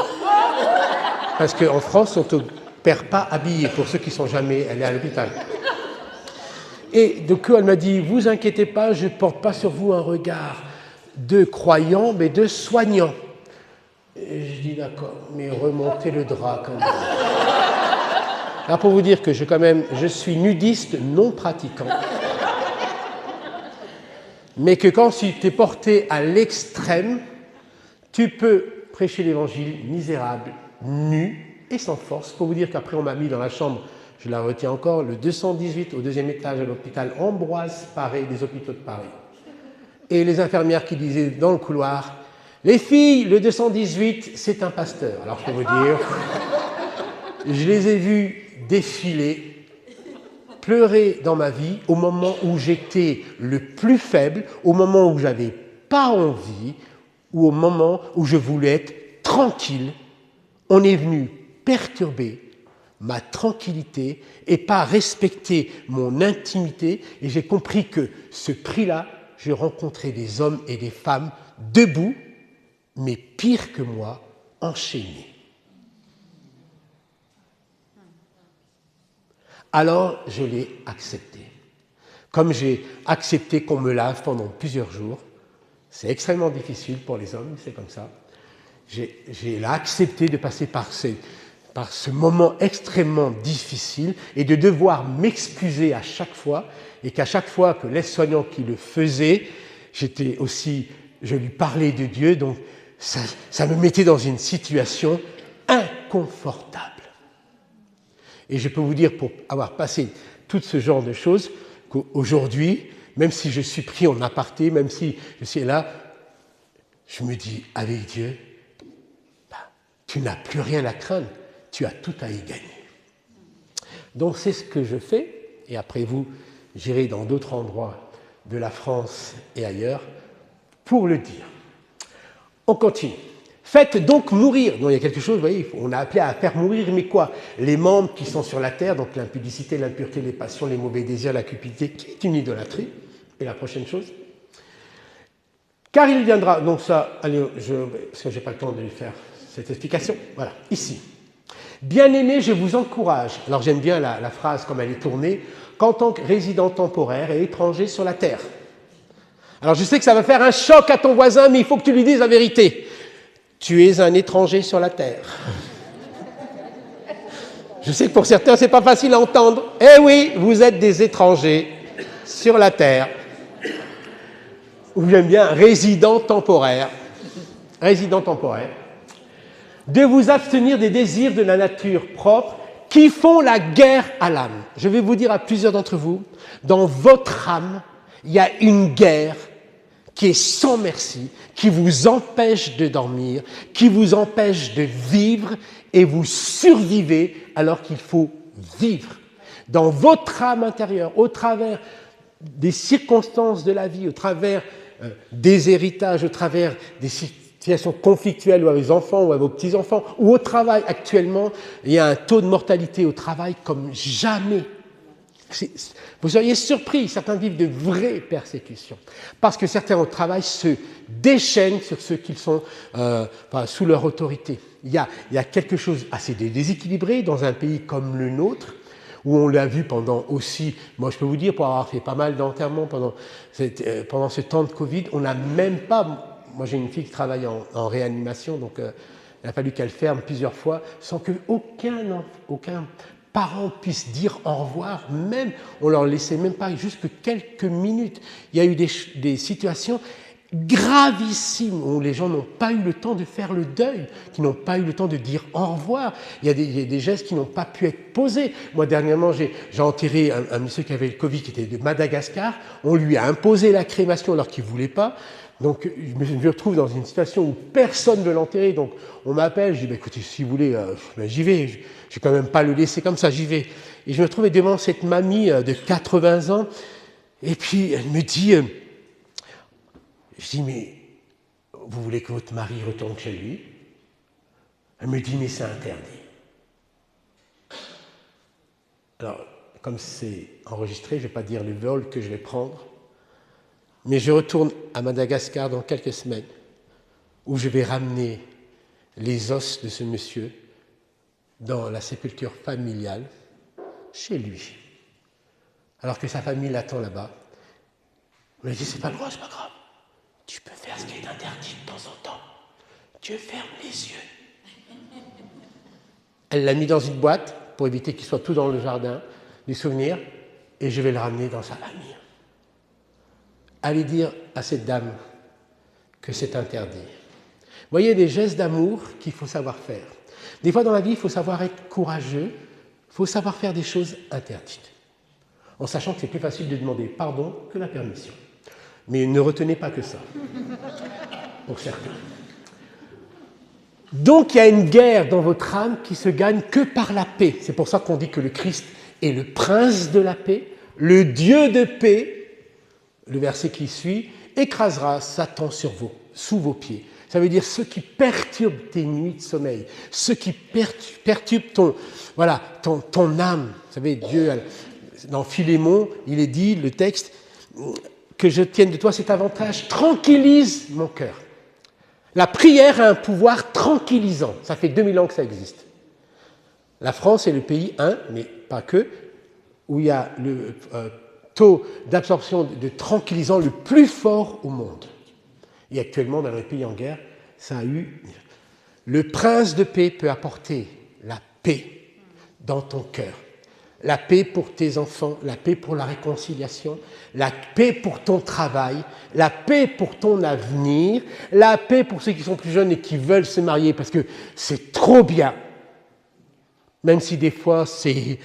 Parce qu'en France, on ne t'opère pas habillé, pour ceux qui ne sont jamais allés à l'hôpital. Et du coup, elle m'a dit, vous inquiétez pas, je ne porte pas sur vous un regard de croyant, mais de soignant. Et je dis, d'accord, mais remontez le drap quand même. Alors, pour vous dire que je suis nudiste non pratiquant, mais que quand tu es porté à l'extrême, tu peux prêcher l'évangile misérable, nu et sans force. Pour vous dire qu'après, on m'a mis dans la chambre, je la retiens encore, le 218 au 2e étage à l'hôpital Ambroise Paré, des hôpitaux de Paris. Et les infirmières qui disaient dans le couloir, les filles, le 218, c'est un pasteur. Alors, je peux vous dire, je les ai vues défiler, pleurer dans ma vie au moment où j'étais le plus faible, au moment où j'avais pas envie, ou au moment où je voulais être tranquille. On est venu perturber ma tranquillité et pas respecter mon intimité. Et j'ai compris que ce prix-là, je rencontrais des hommes et des femmes debout, mais pire que moi, enchaînés. Alors, je l'ai accepté. Comme j'ai accepté qu'on me lave pendant plusieurs jours, c'est extrêmement difficile pour les hommes, c'est comme ça. J'ai accepté de passer par ce moment extrêmement difficile et de devoir m'excuser à chaque fois, et qu'à chaque fois que l'aide-soignant qui le faisait, je lui parlais de Dieu, donc ça me mettait dans une situation inconfortable. Et je peux vous dire, pour avoir passé tout ce genre de choses, qu'aujourd'hui, même si je suis pris en aparté, même si je suis là, je me dis, avec Dieu, tu n'as plus rien à craindre, tu as tout à y gagner. Donc c'est ce que je fais, et après vous, j'irai dans d'autres endroits de la France et ailleurs pour le dire. On continue. Faites donc mourir. Donc il y a quelque chose, vous voyez, on a appelé à faire mourir, mais quoi? Les membres qui sont sur la terre, donc l'impudicité, l'impureté, les passions, les mauvais désirs, la cupidité, qui est une idolâtrie. Et la prochaine chose. Car il viendra, donc ça, allez, parce que je n'ai pas le temps de lui faire cette explication. Voilà, ici. Bien-aimés, je vous encourage. Alors j'aime bien la phrase comme elle est tournée, qu'en tant que résident temporaire et étranger sur la terre. Alors je sais que ça va faire un choc à ton voisin, mais il faut que tu lui dises la vérité. Tu es un étranger sur la terre. Je sais que pour certains, c'est pas facile à entendre. Eh oui, vous êtes des étrangers sur la terre. Ou j'aime bien résident temporaire. Résident temporaire. De vous abstenir des désirs de la nature propre qui font la guerre à l'âme. Je vais vous dire à plusieurs d'entre vous, dans votre âme, il y a une guerre qui est sans merci, qui vous empêche de dormir, qui vous empêche de vivre, et vous survivez alors qu'il faut vivre. Dans votre âme intérieure, au travers des circonstances de la vie, au travers des héritages, au travers des situations conflictuelles ou à vos enfants ou à vos petits-enfants, ou au travail actuellement, il y a un taux de mortalité au travail comme jamais. Vous seriez surpris, certains vivent de vraies persécutions, parce que certains au travail se déchaînent sur ceux qui sont sous leur autorité. Il y a quelque chose assez déséquilibré dans un pays comme le nôtre, où on l'a vu pendant aussi, moi je peux vous dire, pour avoir fait pas mal d'enterrements pendant ce temps de Covid, on n'a même pas, moi j'ai une fille qui travaille en réanimation, donc il a fallu qu'elle ferme plusieurs fois, sans qu'aucun parent puisse dire au revoir, même, on leur laissait même pas juste que quelques minutes. Il y a eu des situations gravissimes où les gens n'ont pas eu le temps de faire le deuil, qui n'ont pas eu le temps de dire au revoir. Il y a des gestes qui n'ont pas pu être posés. Moi, dernièrement, j'ai enterré un monsieur qui avait le Covid, qui était de Madagascar. On lui a imposé la crémation alors qu'il ne voulait pas. Donc, je me retrouve dans une situation où personne ne veut l'enterrer. Donc, on m'appelle, je dis, écoutez, si vous voulez, j'y vais. Je ne vais quand même pas le laisser comme ça, j'y vais. Et je me trouvais devant cette mamie de 80 ans. Et puis, elle me dit... Je dis, mais vous voulez que votre mari retourne chez lui? Elle me dit, mais c'est interdit. Alors, comme c'est enregistré, je ne vais pas dire le vol que je vais prendre, mais je retourne à Madagascar dans quelques semaines, où je vais ramener les os de ce monsieur dans la sépulture familiale, chez lui. Alors que sa famille l'attend là-bas. On lui a dit, c'est pas le droit, c'est pas grave. Tu peux faire ce qui est interdit de temps en temps. Dieu ferme les yeux. Elle l'a mis dans une boîte pour éviter qu'il soit tout dans le jardin, des souvenirs, et je vais le ramener dans sa famille. Allez dire à cette dame que c'est interdit. Vous voyez, des gestes d'amour qu'il faut savoir faire. Des fois dans la vie, il faut savoir être courageux, il faut savoir faire des choses interdites, en sachant que c'est plus facile de demander pardon que la permission. Mais ne retenez pas que ça, pour certains. Donc il y a une guerre dans votre âme qui se gagne que par la paix. C'est pour ça qu'on dit que le Christ est le prince de la paix, le Dieu de paix. Le verset qui suit, écrasera Satan sous vos pieds. Ça veut dire ceux qui perturbent tes nuits de sommeil, ceux qui perturbent ton âme. Vous savez, Dieu, dans Philémon, il est dit, le texte, que je tienne de toi cet avantage, tranquillise mon cœur. La prière a un pouvoir tranquillisant. Ça fait 2000 ans que ça existe. La France est le pays, mais pas que, où il y a le taux d'absorption de tranquillisants le plus fort au monde. Et actuellement, dans les pays en guerre, ça a eu... Le prince de paix peut apporter la paix dans ton cœur. La paix pour tes enfants, la paix pour la réconciliation, la paix pour ton travail, la paix pour ton avenir, la paix pour ceux qui sont plus jeunes et qui veulent se marier parce que c'est trop bien. Même si des fois c'est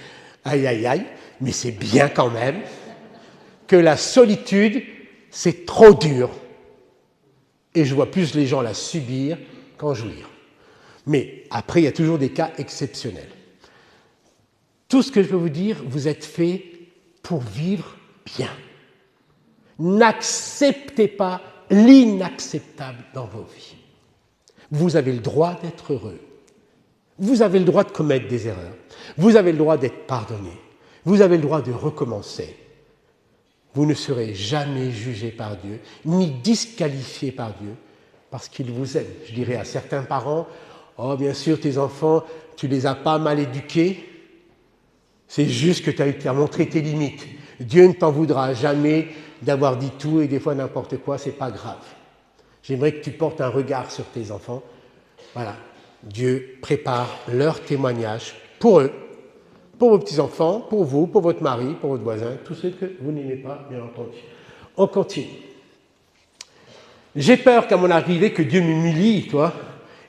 aïe aïe aïe, mais c'est bien quand même. Que la solitude, c'est trop dur. Et je vois plus les gens la subir qu'en jouir. Mais après, il y a toujours des cas exceptionnels. Tout ce que je veux vous dire, vous êtes fait pour vivre bien. N'acceptez pas l'inacceptable dans vos vies. Vous avez le droit d'être heureux. Vous avez le droit de commettre des erreurs. Vous avez le droit d'être pardonné. Vous avez le droit de recommencer. Vous ne serez jamais jugé par Dieu, ni disqualifié par Dieu, parce qu'il vous aime. Je dirais à certains parents, « Oh, bien sûr, tes enfants, tu ne les as pas mal éduqués. C'est juste que tu as montré tes limites. Dieu ne t'en voudra jamais d'avoir dit tout et des fois n'importe quoi, c'est pas grave. J'aimerais que tu portes un regard sur tes enfants. Voilà, Dieu prépare leur témoignage pour eux, pour vos petits-enfants, pour vous, pour votre mari, pour votre voisin, tous ceux que vous n'aimez pas, bien entendu. On continue. J'ai peur qu'à mon arrivée, que Dieu m'humilie, toi,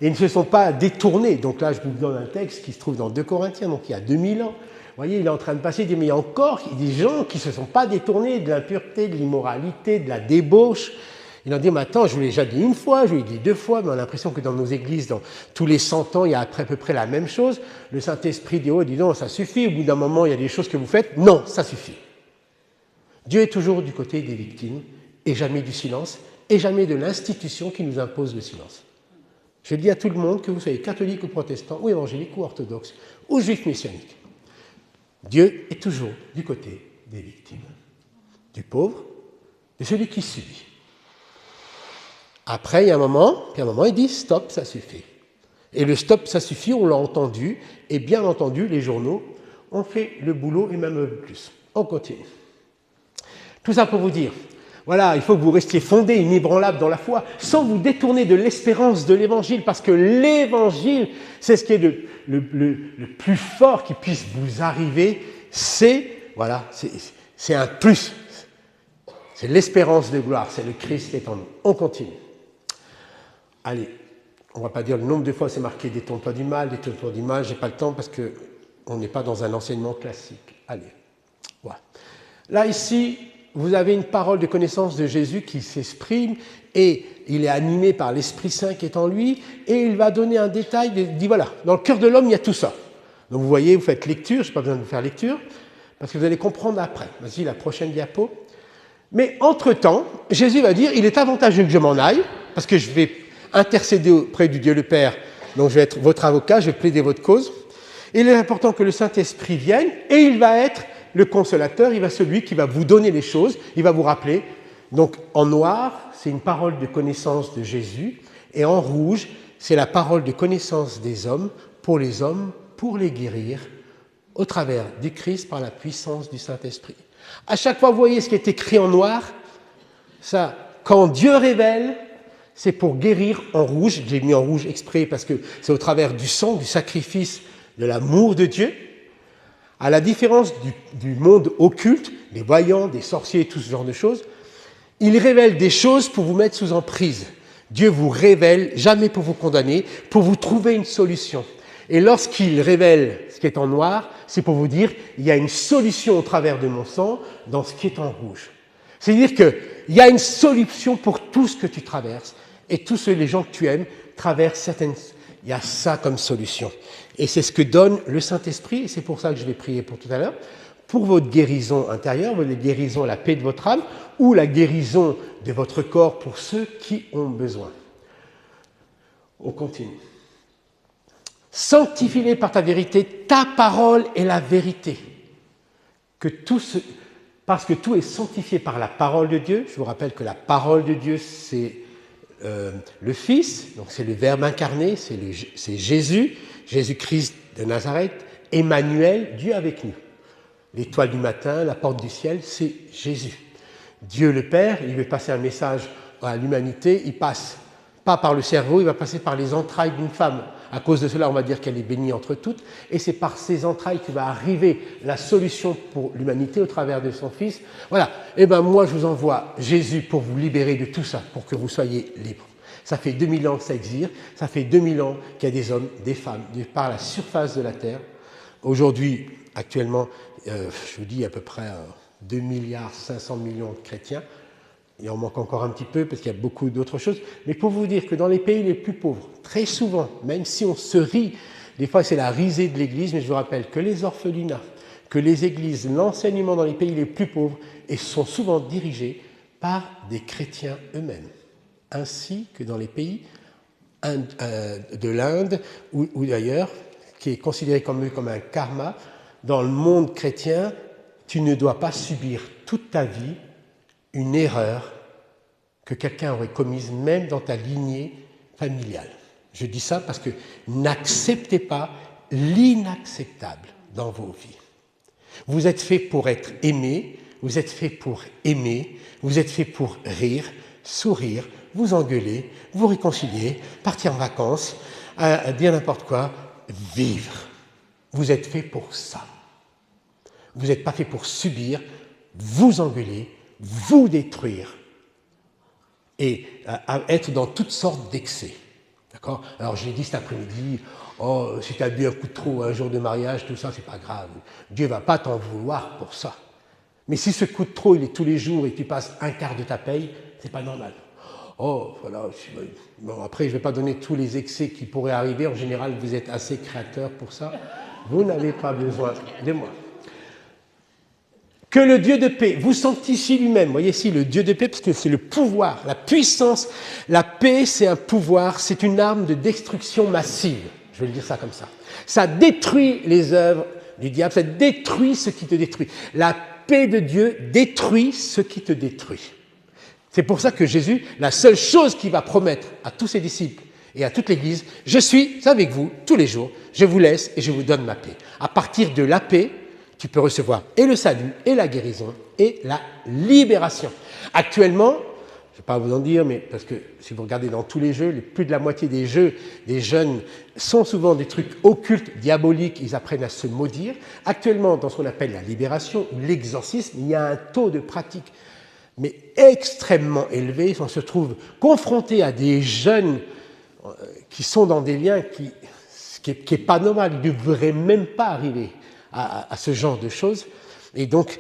et ils ne se sont pas détournés. Donc là, je vous donne un texte qui se trouve dans 2 Corinthiens, donc il y a 2000 ans. Vous voyez, il est en train de passer, il dit, mais il y a encore des gens qui ne se sont pas détournés de l'impureté, de l'immoralité, de la débauche. Il en dit, mais attends, je vous l'ai déjà dit une fois, je vous l'ai dit 2 fois, mais on a l'impression que dans nos églises, dans tous les 100 ans, il y a à peu près la même chose. Le Saint-Esprit dit, oh, dis donc, ça suffit. Au bout d'un moment, il y a des choses que vous faites. Non, ça suffit. Dieu est toujours du côté des victimes, et jamais du silence, et jamais de l'institution qui nous impose le silence. Je dis à tout le monde, que vous soyez catholique ou protestant, ou évangélique ou orthodoxe, ou juif messianique. Dieu est toujours du côté des victimes, du pauvre, de celui qui subit. Après, il y a un moment, il dit stop, ça suffit. Et le stop, ça suffit, on l'a entendu, et bien entendu, les journaux ont fait le boulot et même plus. On continue. Tout ça pour vous dire, voilà, il faut que vous restiez fondés, inébranlables dans la foi, sans vous détourner de l'espérance de l'Évangile, parce que l'Évangile, c'est ce qui est le plus fort qui puisse vous arriver, c'est un plus. C'est l'espérance de gloire, c'est le Christ qui est en nous. On continue. Allez, on ne va pas dire le nombre de fois c'est marqué détourne-toi du mal, je n'ai pas le temps parce qu'on n'est pas dans un enseignement classique. Allez, voilà. Là, ici, vous avez une parole de connaissance de Jésus qui s'exprime et il est animé par l'Esprit Saint qui est en lui et il va donner un détail, il dit voilà, dans le cœur de l'homme, il y a tout ça. Donc vous voyez, vous faites lecture, je n'ai pas besoin de vous faire lecture, parce que vous allez comprendre après. Vas-y, la prochaine diapo. Mais entre-temps, Jésus va dire, il est avantageux que je m'en aille, parce que je vais intercéder auprès du Dieu le Père, donc je vais être votre avocat, je vais plaider votre cause. Il est important que le Saint-Esprit vienne, et il va être le consolateur, il va être celui qui va vous donner les choses, il va vous rappeler. Donc en noir, c'est une parole de connaissance de Jésus, et en rouge, c'est la parole de connaissance des hommes, pour les guérir, au travers du Christ par la puissance du Saint-Esprit. À chaque fois, vous voyez ce qui est écrit en noir, ça, quand Dieu révèle, c'est pour guérir en rouge. J'ai mis en rouge exprès parce que c'est au travers du sang, du sacrifice, de l'amour de Dieu. À la différence du monde occulte, des voyants, des sorciers, tout ce genre de choses, il révèle des choses pour vous mettre sous emprise. Dieu vous révèle, jamais pour vous condamner, pour vous trouver une solution. Et lorsqu'il révèle ce qui est en noir, c'est pour vous dire, il y a une solution au travers de mon sang dans ce qui est en rouge. C'est-à-dire qu'il y a une solution pour tout ce que tu traverses. Et tous les gens que tu aimes traversent certaines... Il y a ça comme solution. Et c'est ce que donne le Saint-Esprit, et c'est pour ça que je vais prier pour tout à l'heure, pour votre guérison intérieure, votre guérison, la paix de votre âme, ou la guérison de votre corps pour ceux qui ont besoin. On continue. Sanctifie-les par ta vérité, ta parole est la vérité. Parce que tout est sanctifié par la parole de Dieu. Je vous rappelle que la parole de Dieu, c'est le Fils, donc c'est le Verbe incarné, c'est Jésus, Jésus-Christ de Nazareth, Emmanuel, Dieu avec nous. L'étoile du matin, la porte du ciel, c'est Jésus. Dieu le Père, il veut passer un message à l'humanité, il passe pas par le cerveau, il va passer par les entrailles d'une femme. À cause de cela, on va dire qu'elle est bénie entre toutes, et c'est par ces entrailles que va arriver la solution pour l'humanité au travers de son Fils. Voilà, et bien moi je vous envoie Jésus pour vous libérer de tout ça, pour que vous soyez libres. Ça fait 2000 ans que ça existe, ça fait 2000 ans qu'il y a des hommes, des femmes, par la surface de la Terre. Aujourd'hui, actuellement, je vous dis à peu près 2,5 milliards de chrétiens. Il en manque encore un petit peu parce qu'il y a beaucoup d'autres choses. Mais pour vous dire que dans les pays les plus pauvres, très souvent, même si on se rit, des fois c'est la risée de l'Église, mais je vous rappelle que les orphelinats, que les églises, l'enseignement dans les pays les plus pauvres sont souvent dirigés par des chrétiens eux-mêmes, ainsi que dans les pays de l'Inde ou d'ailleurs, qui est considéré comme un karma. Dans le monde chrétien, tu ne dois pas subir toute ta vie une erreur que quelqu'un aurait commise même dans ta lignée familiale. Je dis ça parce que n'acceptez pas l'inacceptable dans vos vies. Vous êtes fait pour être aimé, vous êtes fait pour aimer, vous êtes fait pour rire, sourire, vous engueuler, vous réconcilier, partir en vacances, dire n'importe quoi, vivre. Vous êtes fait pour ça. Vous n'êtes pas fait pour subir, vous engueuler, vous détruire et être dans toutes sortes d'excès. D'accord ? Alors je l'ai dit cet après-midi, si tu as bu un coup de trop un jour de mariage, tout ça, c'est pas grave. Dieu ne va pas t'en vouloir pour ça. Mais si ce coup de trop, il est tous les jours et tu passes un quart de ta paye, c'est pas normal. Voilà. Bon, après, je ne vais pas donner tous les excès qui pourraient arriver. En général, vous êtes assez créateur pour ça. Vous n'avez pas besoin de moi. Que le Dieu de paix vous sanctifie lui-même. Vous voyez ici le Dieu de paix, parce que c'est le pouvoir, la puissance. La paix, c'est un pouvoir, c'est une arme de destruction massive. Je vais le dire ça comme ça. Ça détruit les œuvres du diable, ça détruit ce qui te détruit. La paix de Dieu détruit ce qui te détruit. C'est pour ça que Jésus, la seule chose qu'il va promettre à tous ses disciples et à toute l'Église, je suis avec vous tous les jours, je vous laisse et je vous donne ma paix. À partir de la paix, tu peux recevoir et le salut, et la guérison, et la libération. Actuellement, je ne vais pas vous en dire, mais parce que si vous regardez dans tous les jeux, plus de la moitié des jeux des jeunes sont souvent des trucs occultes, diaboliques, ils apprennent à se maudire. Actuellement, dans ce qu'on appelle la libération ou l'exorcisme, il y a un taux de pratique mais extrêmement élevé. On se trouve confronté à des jeunes qui sont dans des liens qui est pas normal, ils ne devraient même pas arriver à ce genre de choses. Et donc,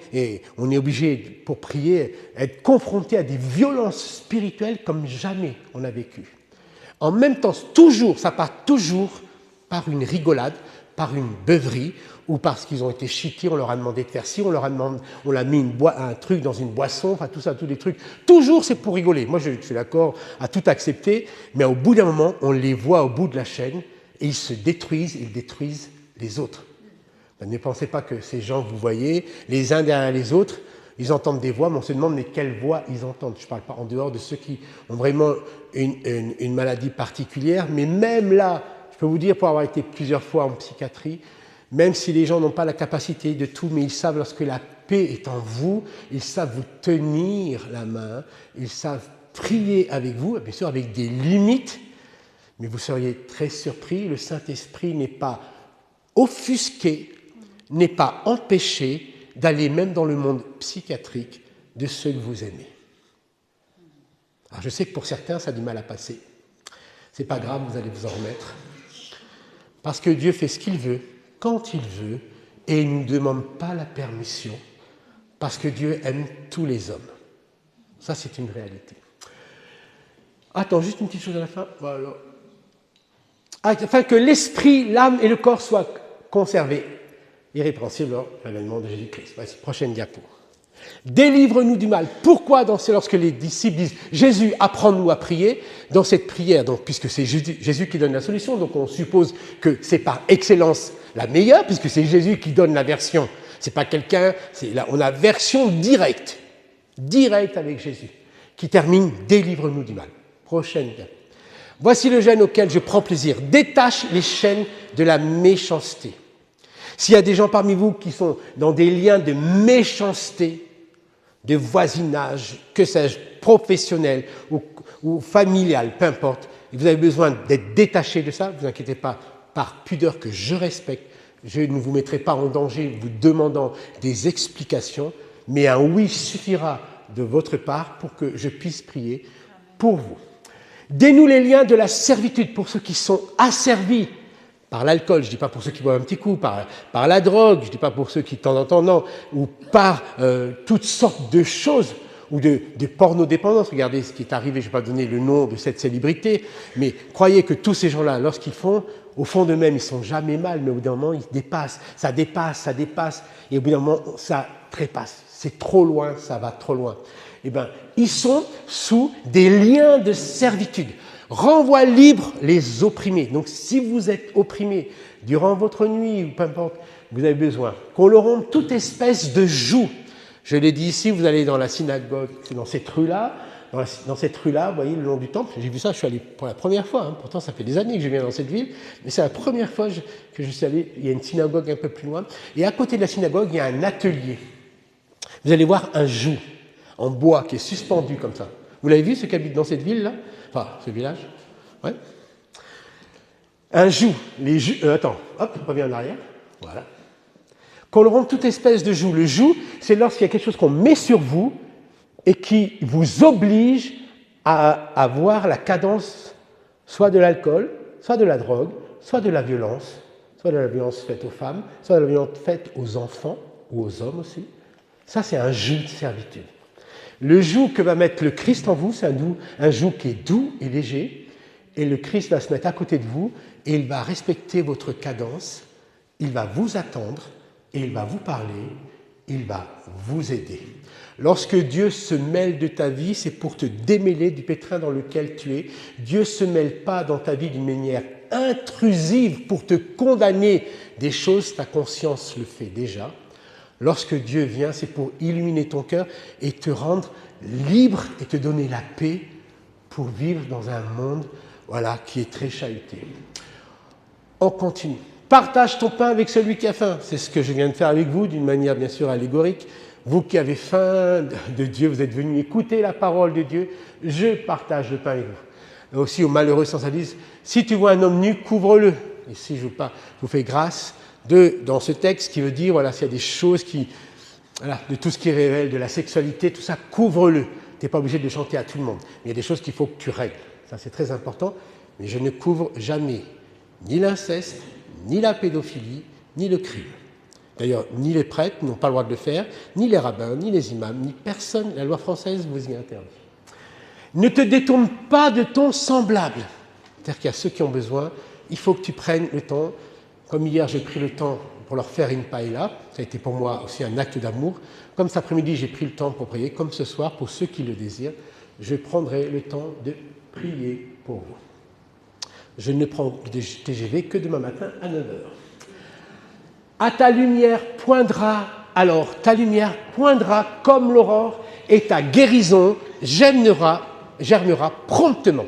on est obligé, pour prier, être confronté à des violences spirituelles comme jamais on a vécu. En même temps, toujours, ça part toujours par une rigolade, par une beuverie, ou parce qu'ils ont été chités, on leur a demandé de faire ci, on leur a mis un truc dans une boisson, enfin tout ça, tous les trucs. Toujours, c'est pour rigoler. Moi, je suis d'accord à tout accepter, mais au bout d'un moment, on les voit au bout de la chaîne, et ils se détruisent, ils détruisent les autres. Ne pensez pas que ces gens que vous voyez, les uns derrière les autres, ils entendent des voix, mais on se demande mais quelles voix ils entendent. Je ne parle pas en dehors de ceux qui ont vraiment une maladie particulière, mais même là, je peux vous dire, pour avoir été plusieurs fois en psychiatrie, même si les gens n'ont pas la capacité de tout, mais ils savent lorsque la paix est en vous, ils savent vous tenir la main, ils savent prier avec vous, bien sûr avec des limites, mais vous seriez très surpris, le Saint-Esprit n'est pas offusqué, n'est pas empêché d'aller même dans le monde psychiatrique de ceux que vous aimez. Alors je sais que pour certains, ça a du mal à passer. C'est pas grave, vous allez vous en remettre. Parce que Dieu fait ce qu'il veut, quand il veut, et il ne nous demande pas la permission, parce que Dieu aime tous les hommes. Ça, c'est une réalité. Attends, juste une petite chose à la fin. Voilà. Afin que l'esprit, l'âme et le corps soient conservés irrépréhensibles lors de l'avènement de Jésus-Christ. Voici, prochaine diapo. Délivre-nous du mal. Pourquoi lorsque les disciples disent « Jésus, apprends-nous à prier », dans cette prière, donc, puisque c'est Jésus qui donne la solution, donc on suppose que c'est par excellence la meilleure, puisque c'est Jésus qui donne la version. C'est pas quelqu'un, là, on a version directe avec Jésus, qui termine « Délivre-nous du mal ». Prochaine diapo. Voici le jeûne auquel je prends plaisir. Détache les chaînes de la méchanceté. S'il y a des gens parmi vous qui sont dans des liens de méchanceté, de voisinage, que sais-je, professionnel ou familial, peu importe, et vous avez besoin d'être détaché de ça, ne vous inquiétez pas, par pudeur que je respecte, je ne vous mettrai pas en danger vous demandant des explications, mais un oui suffira de votre part pour que je puisse prier pour vous. Dénoue les liens de la servitude pour ceux qui sont asservis par l'alcool, je ne dis pas pour ceux qui boivent un petit coup, par la drogue, je ne dis pas pour ceux qui de temps en temps non, ou par toutes sortes de choses, ou de pornodépendance. Regardez ce qui est arrivé, je ne vais pas donner le nom de cette célébrité, mais croyez que tous ces gens-là, lorsqu'ils font, au fond d'eux-mêmes, ils ne sont jamais mal, mais au bout d'un moment, ils dépassent, et au bout d'un moment, ça trépasse. C'est trop loin, ça va trop loin. Eh bien, ils sont sous des liens de servitude. Renvoie libre les opprimés. Donc, si vous êtes opprimés durant votre nuit, ou peu importe, vous avez besoin qu'on leur rompe toute espèce de joug. Je l'ai dit ici, vous allez dans la synagogue, c'est dans cette rue-là, vous voyez, le long du temple, j'ai vu ça, je suis allé pour la première fois, pourtant ça fait des années que je viens dans cette ville, mais c'est la première fois que je suis allé, il y a une synagogue un peu plus loin, et à côté de la synagogue, il y a un atelier. Vous allez voir un joug en bois qui est suspendu comme ça. Vous l'avez vu, ceux qui habitent dans cette ville-là? Enfin, ce village? Ouais. Un joug. Attends, hop, reviens en arrière. Voilà. Qu'on leur rompe toute espèce de joug. Le joug, c'est lorsqu'il y a quelque chose qu'on met sur vous et qui vous oblige à avoir la cadence soit de l'alcool, soit de la drogue, soit de la violence faite aux femmes, soit de la violence faite aux enfants ou aux hommes aussi. Ça, c'est un joug de servitude. Le joug que va mettre le Christ en vous, c'est un joug qui est doux et léger, et le Christ va se mettre à côté de vous, et il va respecter votre cadence, il va vous attendre, et il va vous parler, il va vous aider. Lorsque Dieu se mêle de ta vie, c'est pour te démêler du pétrin dans lequel tu es. Dieu ne se mêle pas dans ta vie d'une manière intrusive pour te condamner des choses, ta conscience le fait déjà. Lorsque Dieu vient, c'est pour illuminer ton cœur et te rendre libre et te donner la paix pour vivre dans un monde qui est très chahuté. On continue. Partage ton pain avec celui qui a faim. C'est ce que je viens de faire avec vous, d'une manière bien sûr allégorique. Vous qui avez faim de Dieu, vous êtes venus écouter la parole de Dieu, je partage le pain avec vous. Et aussi aux malheureux sans avis, si tu vois un homme nu, couvre-le. Ici, je vous fais grâce dans ce texte qui veut dire, s'il y a des choses de tout ce qui révèle de la sexualité, tout ça, couvre-le. Tu n'es pas obligé de chanter à tout le monde. Mais il y a des choses qu'il faut que tu règles. Ça, c'est très important. Mais je ne couvre jamais ni l'inceste, ni la pédophilie, ni le crime. D'ailleurs, ni les prêtres n'ont pas le droit de le faire, ni les rabbins, ni les imams, ni personne. La loi française vous y interdit. Ne te détourne pas de ton semblable. C'est-à-dire qu'il y a ceux qui ont besoin. Il faut que tu prennes le temps. Comme hier, j'ai pris le temps pour leur faire une paella. Ça a été pour moi aussi un acte d'amour. Comme cet après-midi, j'ai pris le temps pour prier. Comme ce soir, pour ceux qui le désirent, je prendrai le temps de prier pour vous. Je ne prends de TGV que demain matin à 9h. À ta lumière poindra, alors ta lumière poindra comme l'aurore et ta guérison germera promptement.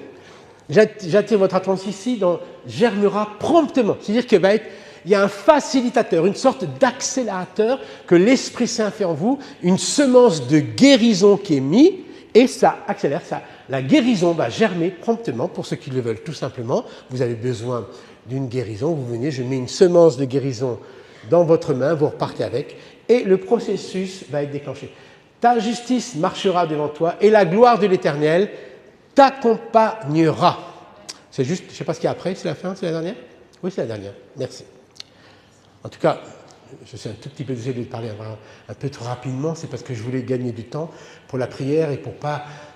J'attire votre attention ici dans germera promptement. C'est-à-dire qu'il y a un facilitateur, une sorte d'accélérateur que l'Esprit Saint fait en vous, une semence de guérison qui est mise et ça accélère ça. La guérison va germer promptement pour ceux qui le veulent tout simplement. Vous avez besoin d'une guérison, vous venez, je mets une semence de guérison dans votre main, vous repartez avec, et le processus va être déclenché. Ta justice marchera devant toi, et la gloire de l'Éternel t'accompagnera. C'est juste, je ne sais pas ce qu'il y a après, c'est la fin, c'est la dernière? Oui, c'est la dernière, merci. En tout cas, je suis un tout petit peu désolé de parler un peu trop rapidement, c'est parce que je voulais gagner du temps pour la prière et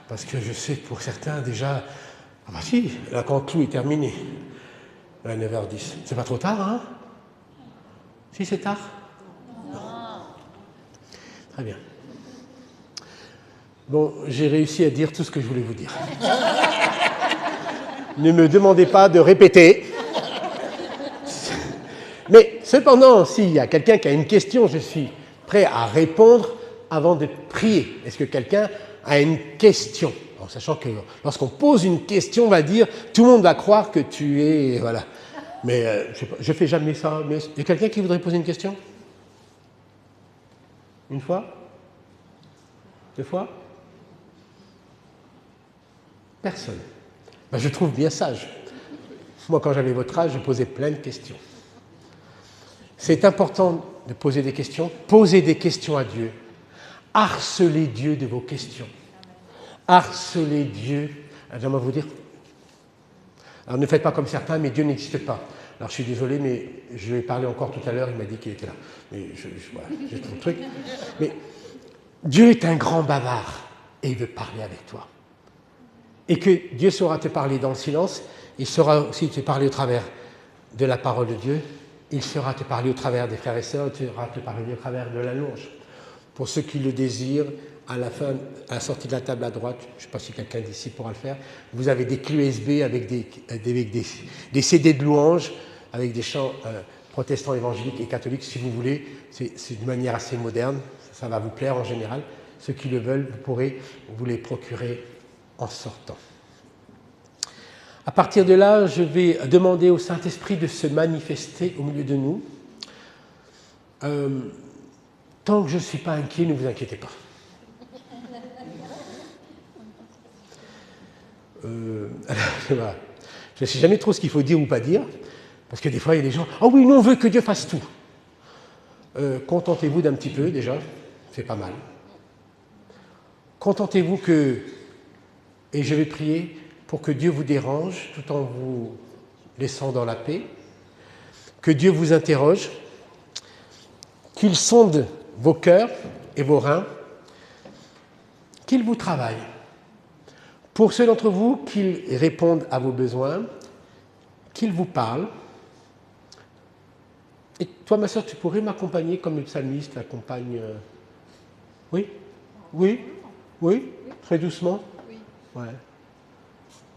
parce que je sais que pour certains déjà, si, la conclue est terminée, à 9h10. C'est pas trop tard, hein? Si, c'est tard? Non. Très bien. Bon, j'ai réussi à dire tout ce que je voulais vous dire. Ne me demandez pas de répéter. Mais cependant, s'il y a quelqu'un qui a une question, je suis prêt à répondre avant de prier. Est-ce que quelqu'un a une question? En sachant que lorsqu'on pose une question, on va dire, tout le monde va croire que tu es... Voilà. Mais je ne fais jamais ça. Mais il y a quelqu'un qui voudrait poser une question? Une fois? Deux fois? Personne. Je trouve bien sage. Moi, quand j'avais votre âge, je posais plein de questions. C'est important de poser des questions. Posez des questions à Dieu. Harcelez Dieu de vos questions. Harcelez Dieu. J'aimerais vous dire... Alors ne faites pas comme certains, mais Dieu n'existe pas. Alors je suis désolé, mais je lui ai parlé encore tout à l'heure, il m'a dit qu'il était là. Mais j'ai tout le truc. Mais Dieu est un grand bavard et il veut parler avec toi. Et que Dieu saura te parler dans le silence, il saura aussi te parler au travers de la parole de Dieu, il saura te parler au travers des frères et sœurs, il saura te parler au travers de la louange. Pour ceux qui le désirent, à la sortie de la table à droite, je ne sais pas si quelqu'un d'ici pourra le faire, vous avez des clés USB avec des CD de louanges, avec des chants protestants, évangéliques et catholiques, si vous voulez. C'est d'une manière assez moderne, ça va vous plaire en général. Ceux qui le veulent, vous pourrez vous les procurer en sortant. À partir de là, je vais demander au Saint-Esprit de se manifester au milieu de nous. Tant que je ne suis pas inquiet, ne vous inquiétez pas. Je ne sais jamais trop ce qu'il faut dire ou pas dire, parce que des fois il y a des gens « Ah oui, nous on veut que Dieu fasse tout ». Contentez-vous d'un petit peu déjà, c'est pas mal. Contentez-vous que, et je vais prier pour que Dieu vous dérange tout en vous laissant dans la paix, que Dieu vous interroge, qu'il sonde vos cœurs et vos reins, qu'il vous travaille. Pour ceux d'entre vous, qu'il réponde à vos besoins, qu'il vous parle, Et toi, ma soeur, tu pourrais m'accompagner comme le psalmiste accompagne. Oui? Oui? Oui? Très doucement? Oui. Ouais.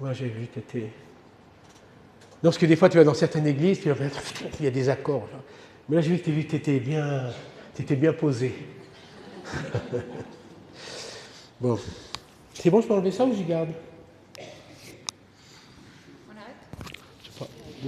Moi, j'ai vu que tu étais. Non, parce que des fois, tu vas dans certaines églises, puis il y a des accords. Genre. Mais là, j'ai vu que tu étais bien posé. Bon. C'est bon, je peux enlever ça ou j'y garde?